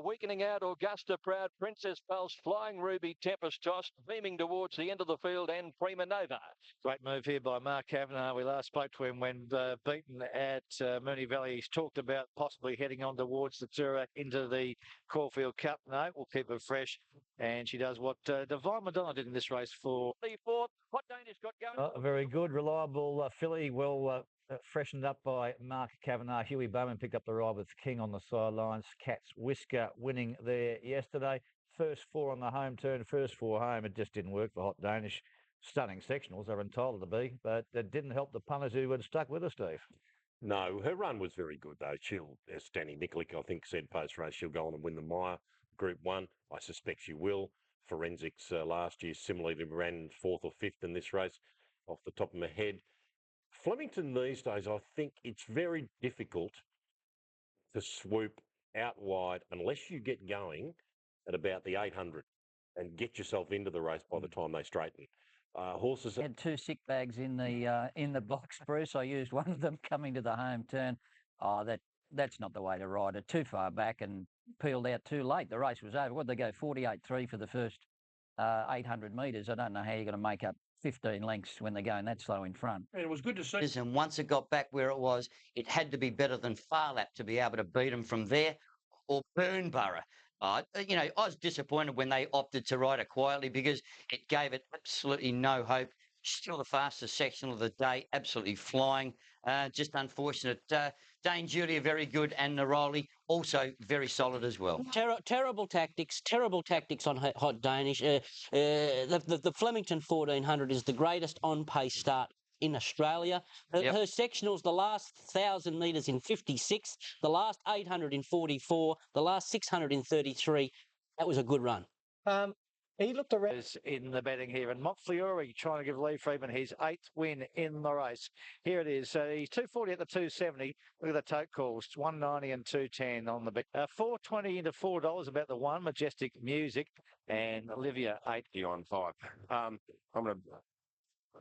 weakening out Augusta Proud, Princess Pulse, Flying Ruby, Tempest Toss, beaming towards the end of the field, and Prima Nova. Great move here by Mark Kavanagh. We last spoke to him when beaten at Moonee Valley. He's talked about possibly heading on towards the Toorak into the Caulfield Cup. No, we'll keep her fresh. And she does what Divine Madonna did in this race for... The fourth, Hot Danish got going. Very good, reliable filly, well freshened up by Mark Kavanagh. Huey Bowman picked up the ride with King on the sidelines. Cat's Whisker winning there yesterday. First 4 on the home turn, first 4 home. It just didn't work for Hot Danish. Stunning sectionals, they're entitled to be, but it didn't help the punters who had stuck with her, Steve. No, her run was very good, though. She'll, as Danny Nikolic, I think, said post-race, she'll go on and win the Myer Group 1. I suspect she will. Forensics last year similarly ran 4th or 5th in this race off the top of my head. Flemington these days, I think it's very difficult to swoop out wide unless you get going at about the 800 and get yourself into the race by the time they straighten. Horses had 2 sick bags in the box, Bruce. I used one of them coming to the home turn. Oh, that's not the way to ride it. Too far back and peeled out too late. The race was over. What did they go? 48.3 for the first 800 metres. I don't know how you're going to make up 15 lengths when they're going that slow in front. And it was good to see. And once it got back where it was, it had to be better than Farlap to be able to beat them from there, or Burnborough. I was disappointed when they opted to ride it quietly because it gave it absolutely no hope. Still the fastest section of the day, absolutely flying. Just unfortunate. Dane Julia, very good, and Neroli also very solid as well. Terrible tactics on Hot Danish. The Flemington 1400 is the greatest on-pace start in Australia. Her sectionals, the last 1,000 metres in 56, the last 800 in 44, the last 600 in 33. That was a good run. He looked around in the betting here, and Montfliori trying to give Lee Freeman his 8th win in the race. Here it is. He's 240 at the 270. Look at the tote calls, 190 and 210 on the bet. 420 into $4 about the one. Majestic Music and Olivia 8. On 5. I'm going to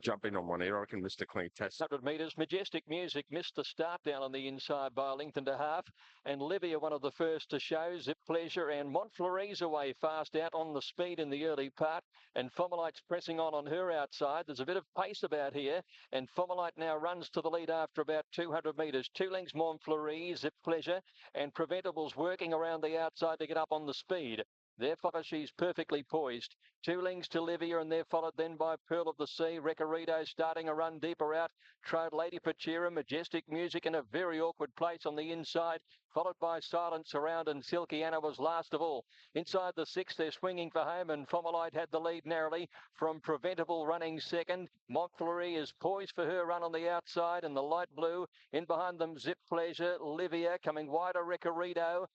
jump in on one here. I reckon Mr. Clangtastic. 100 metres. Majestic Music missed the start down on the inside by a length and a half. And Livia, one of the first to show. Zip Pleasure and Montfleury's away fast out on the speed in the early part. And Fomalite's pressing on her outside. There's a bit of pace about here. And Fomalite now runs to the lead after about 200 metres. 2 lengths Montfleury, Zip Pleasure. And Preventable's working around the outside to get up on the speed. They're followed, she's perfectly poised. 2 lengths to Livia, and they're followed then by Pearl of the Sea. Recorrido starting a run deeper out. Trode Lady Pachira, Majestic Music in a very awkward place on the inside. Followed by Silence Around, and Silky Anna was last of all. Inside the 6th, they're swinging for home, and Fomalite had the lead narrowly from Preventable running second. Montfleury is poised for her run on the outside, and the light blue. In behind them, Zip Pleasure, Livia coming wider, Recorrido.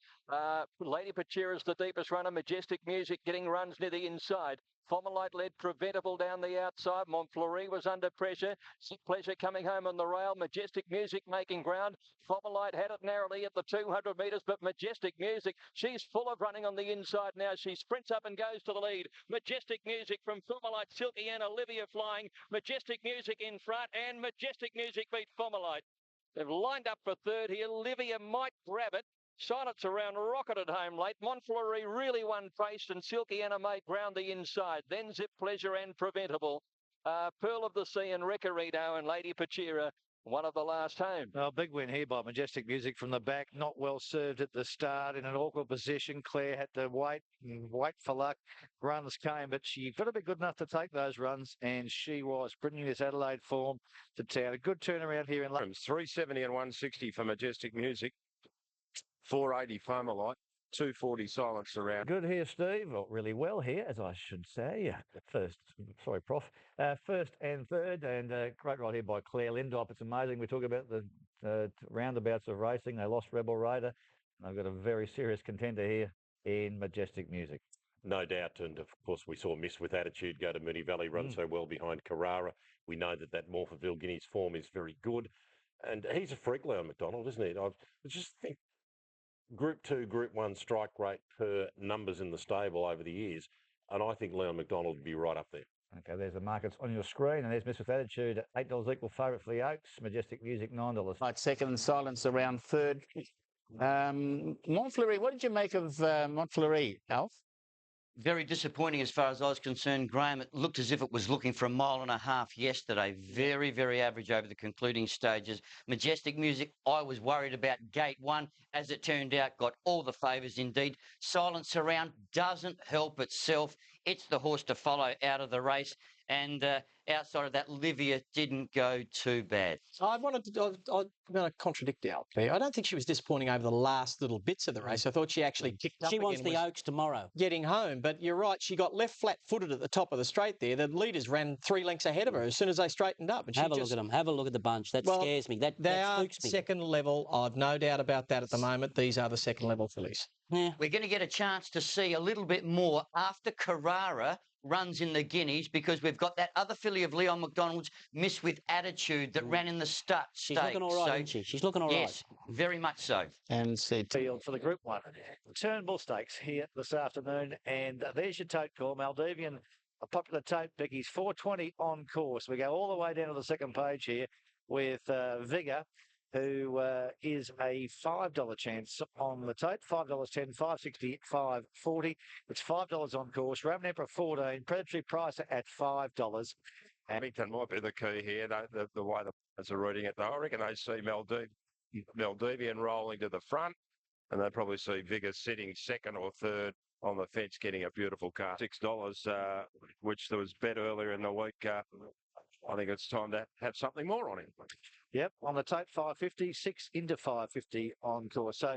Lady Pachira's the deepest runner. Majestic Music getting runs near the inside. Fomalite led Preventable down the outside. Montfleury was under pressure. Zip Pleasure coming home on the rail. Majestic Music making ground. Fomalite had it narrowly at the 200 metres, but Majestic Music, she's full of running on the inside now. She sprints up and goes to the lead. Majestic Music from Fomalite, Silky and Olivia flying. Majestic Music in front, and Majestic Music beat Fomalite. They've lined up for third here. Livia might grab it. Silence Around rocketed home late. Montfleury really won faced, and Silky Animate ground the inside. Then Zip Pleasure and Preventable. Pearl of the Sea and Recorito and Lady Pachira, one of the last home. Well, big win here by Majestic Music from the back. Not well served at the start, in an awkward position. Claire had to wait for luck. Runs came, but she got to be good enough to take those runs, and she was bringing this Adelaide form to town. A good turnaround here in London. 370 and 160 for Majestic Music. 480 Fomalite. 240 Silence Around. Good here, Steve. Well, really well here, as I should say. First and third, and great ride here by Claire Lindop. It's amazing. We talk about the roundabouts of racing. They lost Rebel Raider. They've got a very serious contender here in Majestic Music. No doubt, and of course we saw Miss With Attitude go to Moonee Valley, run so well behind Carrara. We know that Morphettville Guinea's form is very good, and he's a freak, Leon McDonald, isn't he? I just think Group 2, Group 1 strike rate per numbers in the stable over the years, and I think Leon McDonald would be right up there. Okay, there's the markets on your screen, and there's Miss With Attitude, $8 equal favourite for the Oaks. Majestic Music, $9. Right, second, Silence Around third. Montfleury, what did you make of Montfleury, Alf? Very disappointing as far as I was concerned, Graham. It looked as if it was looking for a mile and a half yesterday. Very, very average over the concluding stages. Majestic Music, I was worried about gate 1. As it turned out, got all the favours indeed. Silence Around doesn't help itself. It's the horse to follow out of the race. And outside of that, Livia didn't go too bad. I'm going to contradict Al there. I don't think she was disappointing over the last little bits of the race. I thought she actually kicked up. She wants the Oaks tomorrow. Getting home, but you're right. She got left flat-footed at the top of the straight there. The leaders ran 3 lengths ahead of her as soon as they straightened up. And Have a look at them. Have a look at the bunch. That scares me. That spooks me. Second level. I've no doubt about that at the moment. These are the second level fillies. Yeah. We're going to get a chance to see a little bit more after Carrara runs in the Guineas, because we've got that other filly of Leon McDonald's, Miss With Attitude, that ran in the stakes. She's looking all right, isn't she? She's looking all right. Yes, very much so. And field for the Group 1. Turnbull Stakes here this afternoon, and there's your tote call. Maldivian, a popular tote, Becky's 420 on course. We go all the way down to the second page here with Vigor, who is a $5 chance on the tote. $5.10, $5.60, $5.40. It's $5 on course. Roman Emperor 14, Predatory Price at $5. Flemington might be the key here, the way the players are reading it. I reckon they see Maldivian rolling to the front, and they probably see Vigor sitting second or third on the fence, getting a beautiful car. $6, which there was bet earlier in the week. I think it's time to have something more on him. Yep, on the tote, 550, 6 into 550 on course. So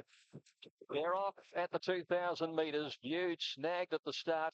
they're off at the 2,000 metres. Viewed, snagged at the start,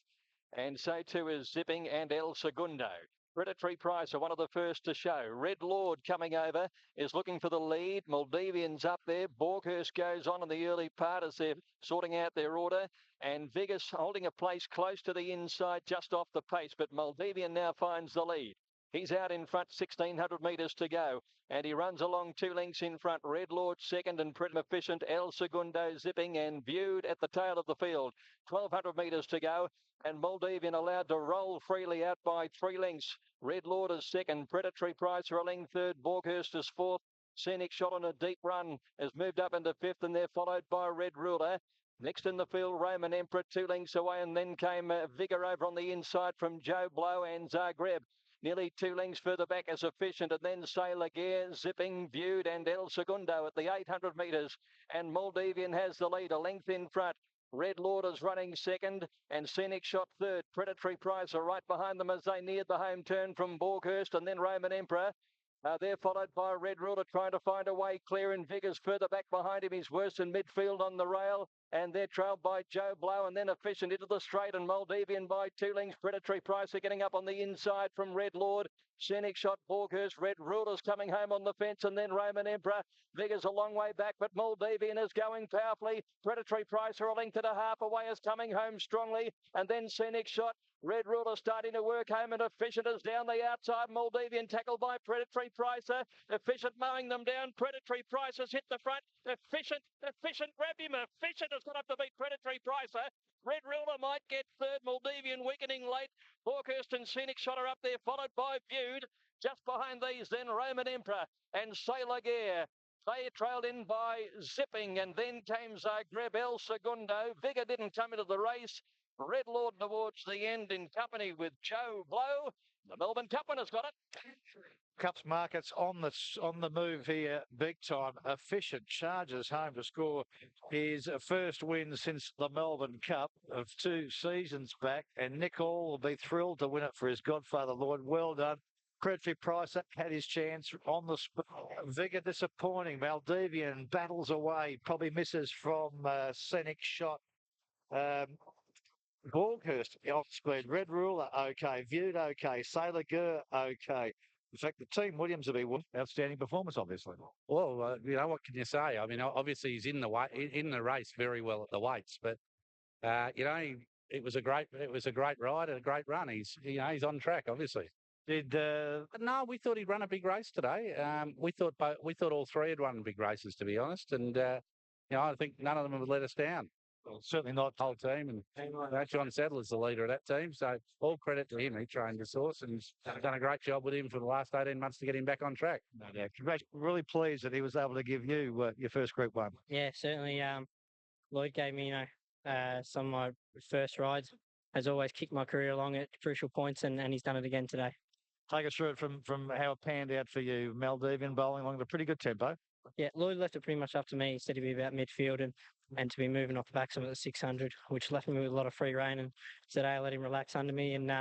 and so too is Zipping and El Segundo. Predatory Price are one of the first to show. Red Lord coming over is looking for the lead. Maldivian's up there. Borghurst goes on in the early part as they're sorting out their order. And Vegas holding a place close to the inside, just off the pace. But Maldivian now finds the lead. He's out in front, 1,600 metres to go. And he runs along 2 lengths in front. Red Lord second and Pretty Efficient. El Segundo Zipping and Viewed at the tail of the field. 1,200 metres to go. And Maldivian allowed to roll freely out by 3 lengths. Red Lord is second. Predatory Price rolling third. Borghurst is fourth. Scenic Shot on a deep run has moved up into fifth, and they're followed by Red Ruler. Next in the field, Roman Emperor 2 lengths away, and then came Vigor over on the inside from Joe Blow and Zagreb. Nearly 2 lengths further back as Efficient, and then Sailor Gear, Zipping, Viewed, and El Segundo at the 800 metres. And Maldivian has the lead, a length in front. Red Lord is running second, and Scenic Shot third. Predatory Price are right behind them as they neared the home turn from Borghurst, and then Roman Emperor. They're followed by Red Ruler trying to find a way clear, and Vigors further back behind him. He's worse in midfield on the rail, and they're trailed by Joe Blow, and then Efficient into the straight, and Maldivian by 2 lengths. Predatory Price are getting up on the inside from Red Lord. Scenic Shot, Borghurst, Red Ruler's coming home on the fence, and then Roman Emperor. Vigors a long way back, but Maldivian is going powerfully. Predatory Price are a length and a half away, is coming home strongly, and then Scenic Shot. Red Ruler starting to work home, and Efficient is down the outside. Maldivian tackled by Predatory Pricer. Efficient mowing them down. Predatory Pricer's hit the front. Efficient grabbed him. Efficient has got up to beat Predatory Pricer. Red Ruler might get third. Maldivian weakening late. Borghurst and Scenic Shot are up there, followed by Viewed. Just behind these, then Roman Emperor and Sailor Gear. They trailed in by Zipping, and then came Zagreb, El Segundo. Vigor didn't come into the race. Red Lord towards the end in company with Joe Blow. The Melbourne Cup winner's got it. Cups markets on the move here, big time. Efficient charges home to score his first win since the Melbourne Cup of 2 seasons back, and Nick Hall will be thrilled to win it for his godfather Lloyd. Well done. Predatory Price had his chance on the Vigor disappointing. Maldivian battles away, probably misses from Scenic Shot. Borghurst off speed. Red Ruler okay. Viewed okay. Sailor Gur okay. In fact, the Team Williams will be outstanding performance, obviously. Well, you know, what can you say? I mean, obviously he's in the race very well at the weights, but you know, it was a great ride and a great run. He's on track, obviously. No, we thought he'd run a big race today. We thought all three had run big races, to be honest, and you know, I think none of them would let us down. Well, certainly not the whole team, and John Sadler's the leader of that team, so all credit to him. He trained this horse and he's done a great job with him for the last 18 months to get him back on track. Yeah, really pleased that he was able to give you your first Group 1. Yeah, certainly. Lloyd gave me, some of my first rides. Has always kicked my career along at crucial points, and he's done it again today. Take us through it from how it panned out for you. Maldivian bowling along at a pretty good tempo. Yeah, Lloyd left it pretty much up to me. He said he'd be about midfield and to be moving off the back some of the 600, which left me with a lot of free rein. And today I let him relax under me and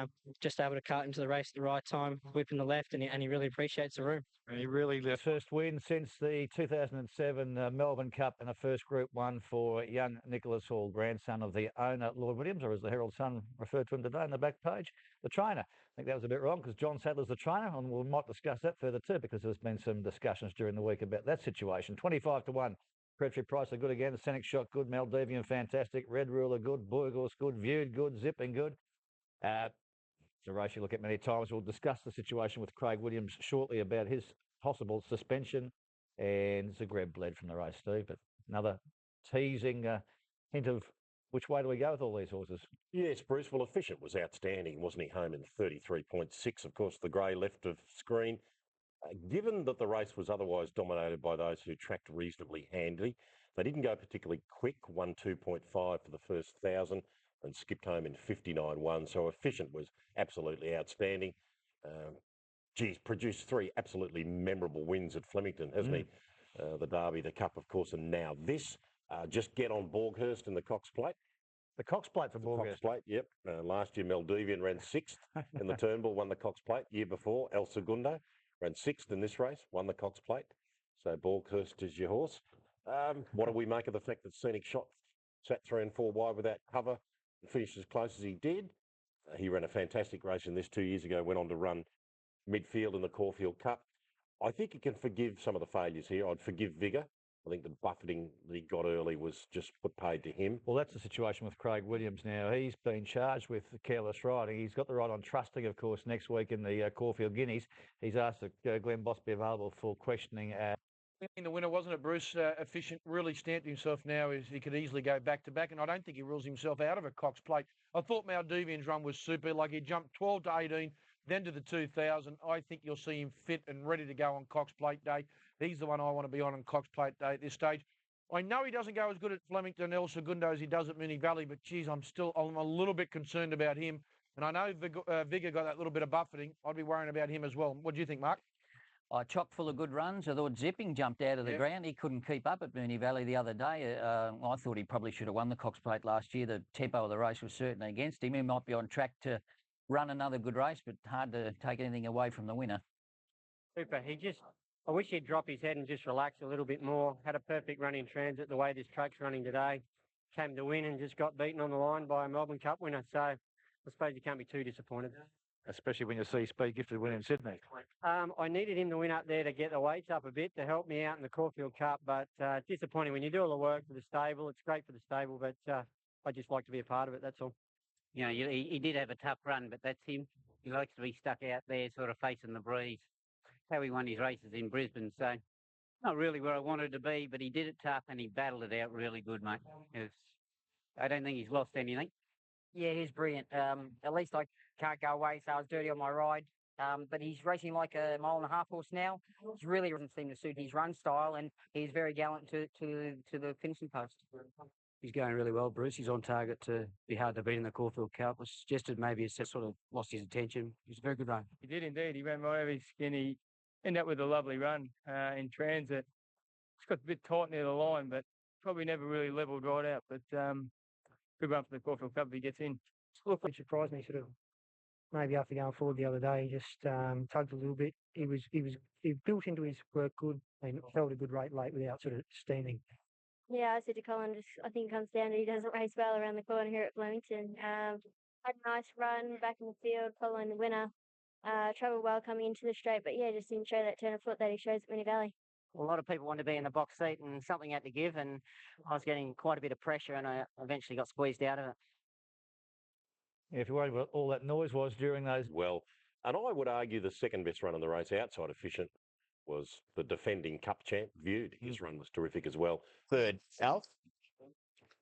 just able to cut into the race at the right time, whipping the left, and he really appreciates the room. And he really the first win since the 2007 Melbourne Cup and a first Group 1 for young Nicholas Hall, grandson of the owner, Lloyd Williams, or as the Herald Sun referred to him today on the back page, the trainer. I think that was a bit wrong because John Sadler's the trainer, and we might discuss that further too because there's been some discussions during the week about that situation. 25-1. Predatory Price are good again. The Scenic Shot good. Maldivian fantastic. Red Ruler good. Burgos good. Viewed good. Zipping good. It's a race you look at many times. We'll discuss the situation with Craig Williams shortly about his possible suspension, and Zagreb bled from the race, Steve. But another teasing hint of which way do we go with all these horses? Yes, Bruce. Well, Efficient was outstanding, wasn't he? Home in 33.6. Of course, the grey left of screen. Given that the race was otherwise dominated by those who tracked reasonably handily, they didn't go particularly quick, won 2.5 for the first 1,000 and skipped home in 59.1. So Efficient was absolutely outstanding. Produced 3 absolutely memorable wins at Flemington, hasn't he? The Derby, the Cup, of course, and now this. Just get on Borghurst in the Cox Plate. The Cox Plate for Borghurst. Cox Plate, yep. Last year, Maldivian ran 6th in the Turnbull, won the Cox Plate. Year before, El Segundo ran 6th in this race, won the Cox Plate. So Borghurst is your horse. What do we make of the fact that Scenic Shot sat 3 and 4 wide without cover and finished as close as he did? He ran a fantastic race in this 2 years ago, went on to run midfield in the Caulfield Cup. I think you can forgive some of the failures here. I'd forgive Vigor. I think the buffeting that he got early was just put paid to him. Well, that's the situation with Craig Williams now. He's been charged with careless riding. He's got the right on Trusting, of course, next week in the Caulfield Guineas. He's asked that Glenn Boss be available for questioning. The winner, wasn't it, Bruce? Efficient really stamped himself now as he could easily go back-to-back, and I don't think he rules himself out of a Cox Plate. I thought Maldivian's run was super. Like, he jumped 12 to 18, then to the 2,000. I think you'll see him fit and ready to go on Cox Plate Day. He's the one I want to be on Cox Plate Day at this stage. I know he doesn't go as good at Flemington, El Segundo, as he does at Moonee Valley, but, geez, I'm a little bit concerned about him. And I know Vigor got that little bit of buffeting. I'd be worrying about him as well. What do you think, Mark? Chock full of good runs. I thought Zipping jumped out of the ground. He couldn't keep up at Moonee Valley the other day. I thought he probably should have won the Cox Plate last year. The tempo of the race was certainly against him. He might be on track to run another good race, but hard to take anything away from the winner. Super. I wish he'd drop his head and just relax a little bit more. Had a perfect run in transit the way this track's running today. Came to win and just got beaten on the line by a Melbourne Cup winner. So I suppose you can't be too disappointed. Especially when you see Speed Gifted win in Sydney. I needed him to win up there to get the weights up a bit to help me out in the Caulfield Cup, but disappointing. When you do all the work for the stable, it's great for the stable, but I just like to be a part of it, that's all. You know, he did have a tough run, but that's him. He likes to be stuck out there, sort of facing the breeze. How he won his races in Brisbane, so not really where I wanted to be, but he did it tough and he battled it out really good, mate. I don't think he's lost anything. Yeah, he's brilliant. At least I can't go away, so I was dirty on my ride. but he's racing like a 1.5-mile horse now. He really doesn't seem to suit his run style, and he's very gallant to the finishing post. He's going really well, Bruce. He's on target to be hard to beat in the Caulfield Cup. Was suggested maybe it's just sort of lost his attention. It was a very good run. He did indeed. He ran right over his skin. He ended up with a lovely run in transit. It's got a bit tight near the line, but probably never really levelled right out. But good run for the Caulfield Cup if he gets in. Look, it surprised me sort of maybe after going forward the other day, he just tugged a little bit. He built into his work good and held a good rate late without sort of steaming. Yeah, I said to Colin, I think it comes down to he doesn't race well around the corner here at Flemington. Had a nice run back in the field following the winner. Travelled well coming into the straight, but yeah, just didn't show that turn of foot that he shows at Moonee Valley. A lot of people wanted to be in the box seat, and something had to give, and I was getting quite a bit of pressure, and I eventually got squeezed out of it. Yeah, if you're worried what all that noise was during those. Well, and I would argue the second best run in the race outside efficient was the defending cup champ, Viewed. His run was terrific as well. Third, Alf?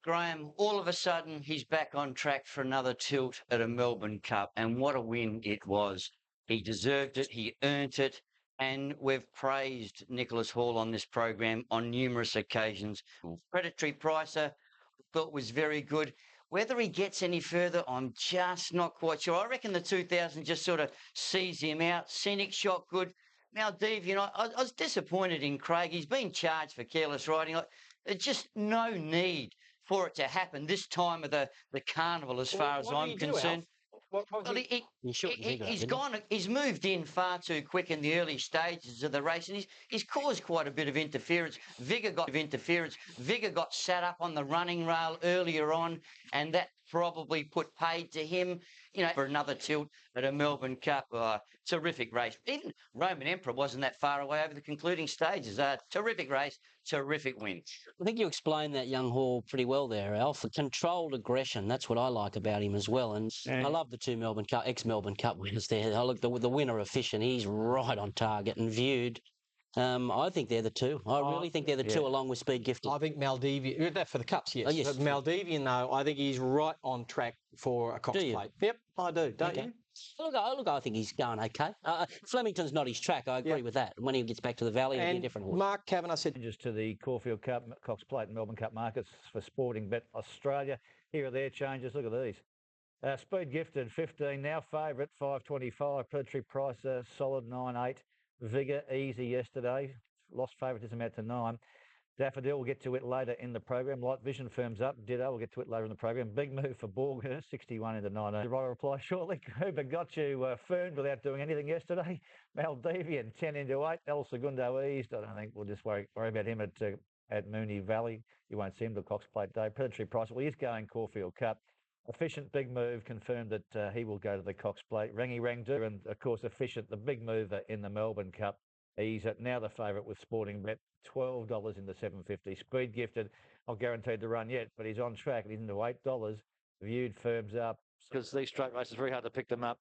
Graham, all of a sudden, he's back on track for another tilt at a Melbourne Cup, and what a win it was. He deserved it, he earned it, and we've praised Nicholas Hall on this program on numerous occasions. Predatory Pricer, thought was very good. Whether he gets any further, I'm just not quite sure. I reckon the 2000 just sort of sees him out. Scenic Shot, good. Maldivian, I was disappointed in Craig. He's been charged for careless riding. There's just no need for it to happen this time of the carnival, as far as I'm concerned. He's moved in far too quick in the early stages of the race, and he's caused quite a bit of interference. Vigor got sat up on the running rail earlier on, and that probably put paid to him, for another tilt at a Melbourne Cup. Terrific race. Even Roman Emperor wasn't that far away over the concluding stages. Terrific race, terrific win. I think you explained that young Hall pretty well there, Alf. Controlled aggression, that's what I like about him as well. And I love the two ex-Melbourne Cup winners there. I look, the winner efficient, he's right on target and Viewed. I think they're the two. I really think they're the two, along with Speed Gifted. I think Maldivian, that for the Cups, yes. Oh, yes. But Maldivian, though, I think he's right on track for a Cox Plate. Yep, I do, don't you? Look, I think he's going okay. Flemington's not his track, I agree with that. When he gets back to the Valley, it'll be a different horse. Mark Kavanagh said... Changes to the Caulfield Cup, Cox Plate and Melbourne Cup markets for Sporting Bet Australia. Here are their changes. Look at these. Speed Gifted, 15, now favourite, 5.25. Predatory Pricer, solid 9.8. Vigor, easy yesterday. Lost favouritism out to 9. Daffodil, we'll get to it later in the program. Light Vision firms up. Ditto, we'll get to it later in the program. Big move for Borger, 61 into 19. Right, reply shortly. Cooper got you firmed without doing anything yesterday. Maldivian, 10 into 8. El Segundo eased. I don't think we'll just worry about him at Moonee Valley. You won't see him till Cox Plate Day. Predatory Price, well, he's going Caulfield Cup. Efficient, big move, confirmed that he will go to the Cox Plate. Rangy Rangdu, and of course Efficient, the big mover in the Melbourne Cup. He's now the favourite with Sporting Bet, $12 in the 750. Speed Gifted, not guaranteed to run yet, but he's on track. He's into $8. Viewed firms up. Because these straight races, very hard to pick them up.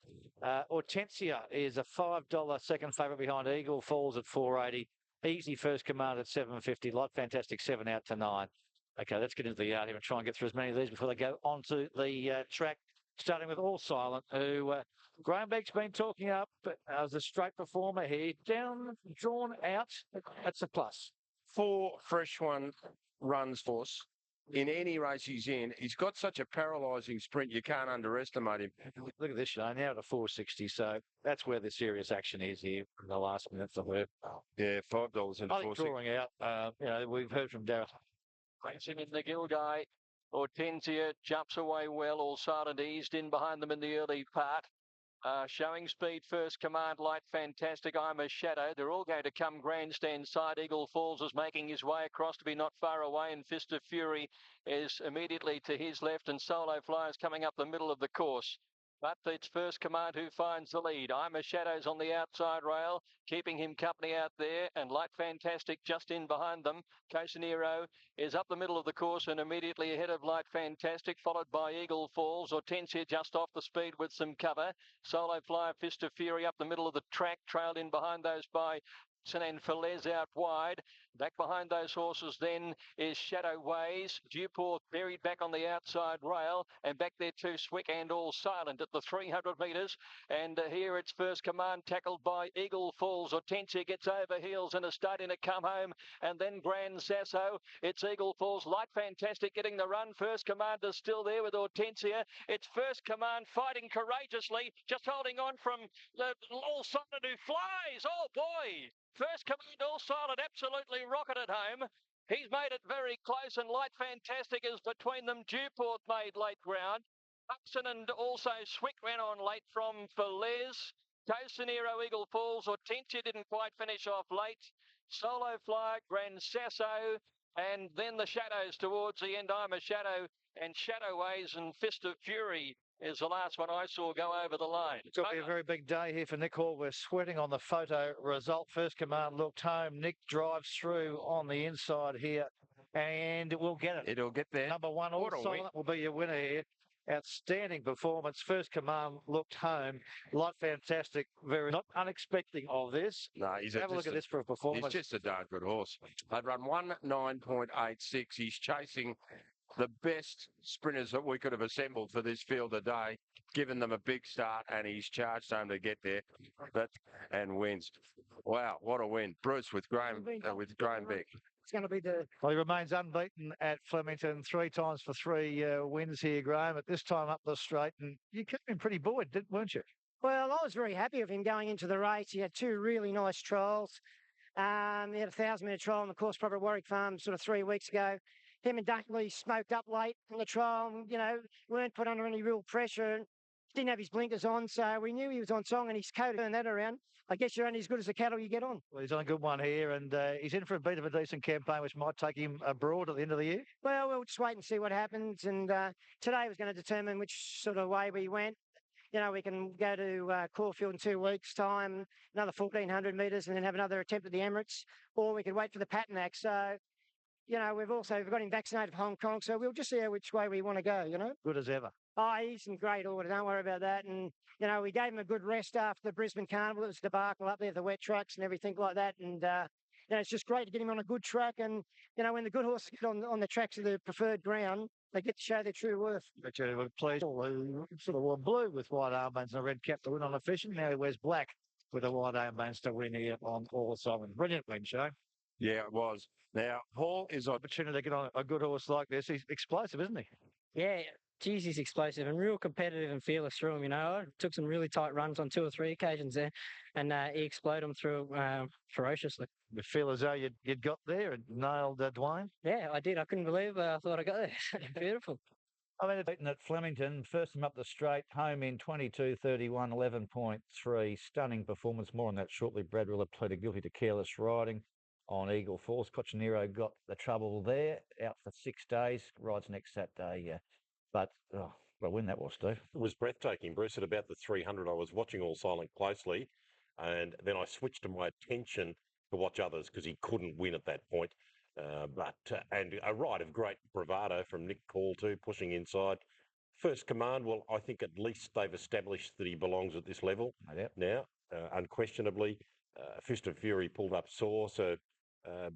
Hortensia is a $5 second favourite behind Eagle Falls at $4.80. Easy First Command at $7.50. Light Fantastic 7 out to 9. Okay, let's get into the yard here and try and get through as many of these before they go onto the track. Starting with All Silent, who Graham Beck's been talking up as a straight performer here. Down, drawn out, that's a plus. 4 fresh one runs force in any race he's in. He's got such a paralysing sprint, you can't underestimate him. Look at this, now at a 460, so that's where the serious action is here in the last minute for her. Yeah, $5 in I think drawing out, we've heard from Darren. Place him in the Gilgai. Hortensia jumps away well. All Silent eased in behind them in the early part. Showing speed, First Command, Light Fantastic, I'm a Shadow. They're all going to come grandstand side. Eagle Falls is making his way across to be not far away, and Fist of Fury is immediately to his left, and Solo Flyers coming up the middle of the course. But it's First Command who finds the lead. I'm a Shadow's on the outside rail, keeping him company out there, and Light Fantastic just in behind them. Cosinero is up the middle of the course and immediately ahead of Light Fantastic, followed by Eagle Falls. Hortensia just off the speed with some cover. Solo Flyer, Fist of Fury up the middle of the track, trailed in behind those by and Falaise out wide. Back behind those horses then is Shadow Ways. Dewport buried back on the outside rail, and back there too, Swick and All Silent at the 300 metres. And here it's First Command tackled by Eagle Falls. Hortensia gets over heels and is starting to come home. And then Grand Sasso. It's Eagle Falls. Light Fantastic getting the run. First Command is still there with Hortensia. It's First Command fighting courageously, just holding on from the All Silent who flies. Oh boy! First Command All Silent absolutely rocketed home. He's made it very close, and Light Fantastic is between them. Dewport made late ground. Upson and also Swick ran on late from Falaise. Cosinero, Eagle Falls. Hortensia didn't quite finish off late. Solo Flyer, Grand Sasso, and then the Shadows towards the end. I'm a Shadow, and Shadow Ways and Fist of Fury is the last one I saw go over the line. It's going to be a very big day here for Nick Hall. We're sweating on the photo result. First Command looked home. Nick drives through on the inside here, and we'll get it. It'll get there. Number one, All Silent will be your winner here. Outstanding performance. First Command looked home. Light Fantastic, very not unexpected of this. No, have a look at this for a performance. He's just a darn good horse. I'd run 1:09.86. He's chasing the best sprinters that we could have assembled for this field today, given them a big start, and he's charged home to get there, and wins. Wow, what a win. Bruce with Graham Beck. It's going to be the... Well, he remains unbeaten at Flemington 3 times for 3 wins here, Graham, at this time up the straight. And you kept him pretty buoyed, weren't you? Well, I was very happy with him going into the race. He had 2 really nice trials. He had a 1,000-metre trial on the course proper at Warwick Farm sort of 3 weeks ago. Him and Dunkley smoked up late in the trial, weren't put under any real pressure. Didn't have his blinkers on, so we knew he was on song, and his coat turned that around. I guess you're only as good as the cattle you get on. Well, he's on a good one here, and he's in for a bit of a decent campaign, which might take him abroad at the end of the year. Well, we'll just wait and see what happens, and today was going to determine which sort of way we went. We can go to Caulfield in 2 weeks' time, another 1,400 metres, and then have another attempt at the Emirates, or we could wait for the Patinack. So, we've got him vaccinated for Hong Kong, so we'll just see which way we want to go, Good as ever. Oh, he's in great order. Don't worry about that. And, we gave him a good rest after the Brisbane Carnival. It was a debacle up there, the wet tracks and everything like that. And, it's just great to get him on a good track. And, when the good horses get on the tracks of the preferred ground, they get to show their true worth. But you were pleased. Sort of wore blue with white armbands and a red cap to win on a fishing. Now he wears black with a white armbands to win here on All Silent. Brilliant win, show. Yeah, it was. Now, Hall is on opportunity to get on a good horse like this. He's explosive, isn't he? Yeah, geez, he's explosive and real competitive and fearless through him. I took some really tight runs on 2 or 3 occasions there, and he exploded them through ferociously. You feel as though you'd got there and nailed Dwayne? Yeah, I did. I couldn't believe I thought I got there. Beautiful. I mean, beaten at Flemington, first time up the straight, home in 22:31, 11.3. Stunning performance. More on that shortly. Brad Riller pleaded guilty to careless riding on Eagle Falls. Cocinero got the trouble there, out for 6 days, rides next Saturday. But what a win that was, Steve. It was breathtaking, Bruce. At about the 300, I was watching All Silent closely, and then I switched my attention to watch others because he couldn't win at that point. And a ride of great bravado from Nick Call too, pushing inside. First Command, well, I think at least they've established that he belongs at this level now, unquestionably. Fist of Fury pulled up sore, so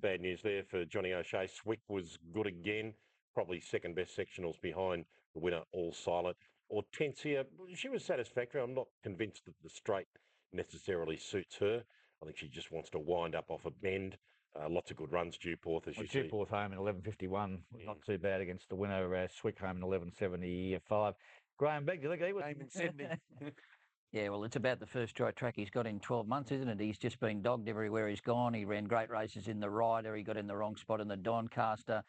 bad news there for Johnny O'Shea. Swick was good again, probably second best sectionals behind the winner, All Silent. Hortensia, she was satisfactory. I'm not convinced that the straight necessarily suits her. I think she just wants to wind up off a bend. Lots of good runs, Dewport, as you see. Dewport home in 11.51, not too bad against the winner, Swick home in 11.75. Graham Begg, do you think he was in Sydney? Yeah, well, it's about the first dry track he's got in 12 months, isn't it? He's just been dogged everywhere he's gone. He ran great races in the Rider. He got in the wrong spot in the Doncaster.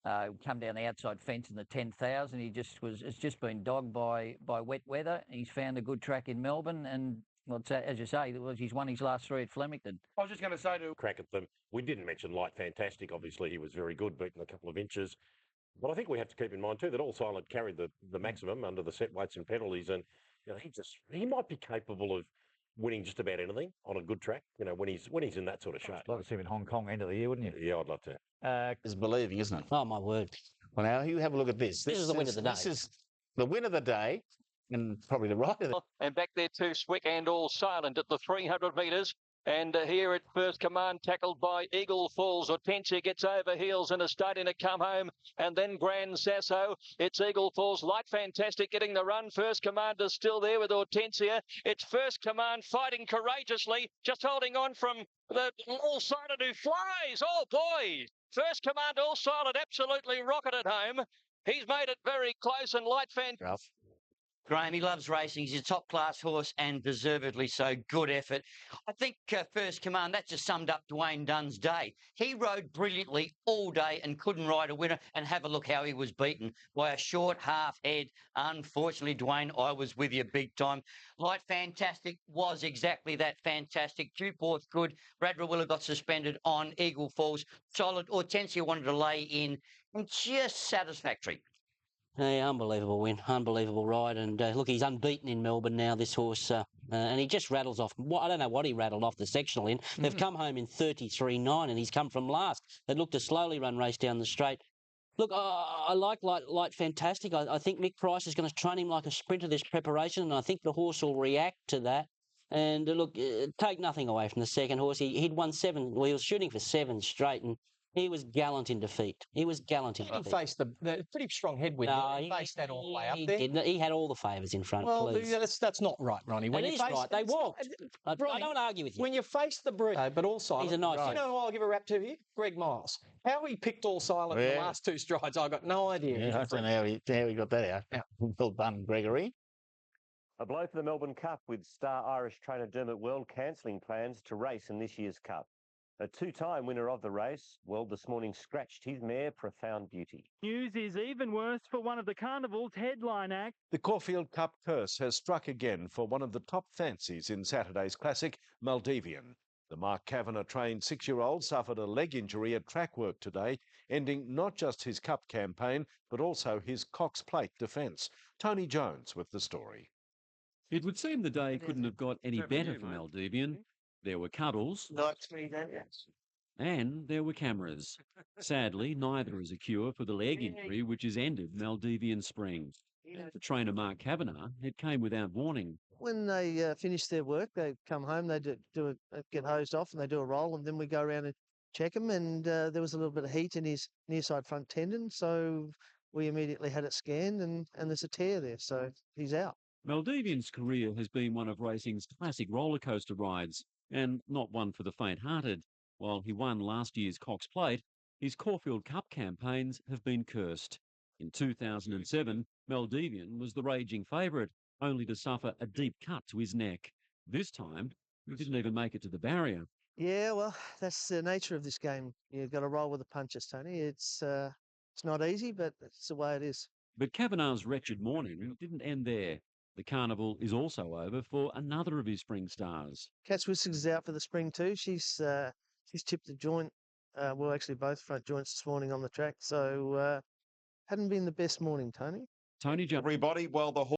Come down the outside fence in the 10,000. It's just been dogged by wet weather. He's found a good track in Melbourne, and well, as you say, he's won his last 3 at Flemington. I was just going to say to crack at them. We didn't mention Light Fantastic. Obviously, he was very good, beaten a couple of inches. But I think we have to keep in mind too that All Silent carried the maximum under the set weights and penalties, and he might be capable of winning just about anything on a good track. When he's in that sort of shape. I'd love to see him in Hong Kong end of the year, wouldn't you? Yeah, I'd love to. It's believing, isn't it? Oh, my word. Well, now you have a look at this. This is the win of the day. This is the win of the day, and probably the right of the. And back there too, Swick and All Silent at the 300 metres. And here at first command, tackled by Eagle Falls. Hortensia gets over heels and is starting to come home. And then Grand Sasso. It's Eagle Falls. Light Fantastic getting the run. First command is still there with Hortensia. It's first command fighting courageously. Just holding on from the all-sided who flies. Oh, boy. First command all-sided absolutely rocketed home. He's made it very close and Light Fantastic. Graham, he loves racing. He's a top-class horse and deservedly so. Good effort. I think first command, that just summed up Dwayne Dunn's day. He rode brilliantly all day and couldn't ride a winner, and have a look how he was beaten by a short half head. Unfortunately, Dwayne, I was with you big time. Light Fantastic was exactly that, fantastic. Dewport's good. Brad Rawiller got suspended on Eagle Falls. Solid. Hortensia wanted to lay in and just satisfactory. Hey, unbelievable win, unbelievable ride, and look, he's unbeaten in Melbourne now, this horse, and he just rattles off. I don't know what he rattled off the sectional in. They've come home in 33.9, and he's come from last. They looked a slowly run race down the straight. Look, I like Light Fantastic. I think Mick Price is going to train him like a sprinter this preparation, and I think the horse will react to that. And look, take nothing away from the second horse. He'd won 7. Well, he was shooting for 7 straight, and he was gallant in defeat. He was gallant in defeat. He faced the pretty strong headwind. No, he faced that all the way up there. Didn't. He had all the favours in front, well, please. That's not right, Ronnie. When it is right. They walked. I don't argue with you. When you face the breed, but also he's a nice guy. You know who I'll give a rap to here? Greg Miles. How he picked All Silent in the last 2 strides, I've got no idea. Yeah, I don't know how he got that out. Yeah. Well done, Gregory. A blow for the Melbourne Cup, with star Irish trainer Dermot World cancelling plans to race in this year's Cup. A 2-time winner of the race, World this morning scratched his mare Profound Beauty. News is even worse for one of the Carnival's headline acts. The Caulfield Cup curse has struck again for one of the top fancies in Saturday's classic, Maldivian. The Mark Kavanagh-trained 6-year-old suffered a leg injury at track work today, ending not just his Cup campaign, but also his Cox Plate defence. Tony Jones with the story. It would seem the day couldn't have got any better for Maldivian. There were cuddles, and there were cameras. Sadly, neither is a cure for the leg injury which has ended Maldivian spring. For trainer Mark Kavanagh, it came without warning. When they finish their work, they come home, they get hosed off, and they do a roll, and then we go around and check him. And there was a little bit of heat in his near side front tendon, so we immediately had it scanned, and there's a tear there, so he's out. Maldivian's career has been one of racing's classic roller coaster rides, and not one for the faint-hearted. While he won last year's Cox Plate, his Caulfield Cup campaigns have been cursed. In 2007, Maldivian was the raging favourite, only to suffer a deep cut to his neck. This time, he didn't even make it to the barrier. Yeah, well, that's the nature of this game. You've got to roll with the punches, Tony. It's not easy, but it's the way it is. But Kavanagh's wretched morning didn't end there. The carnival is also over for another of his spring stars. Cats Whiskers is out for the spring too. She's tipped a joint, well, actually both front joints this morning on the track. So hadn't been the best morning, Tony. Tony Jones. Everybody, well, the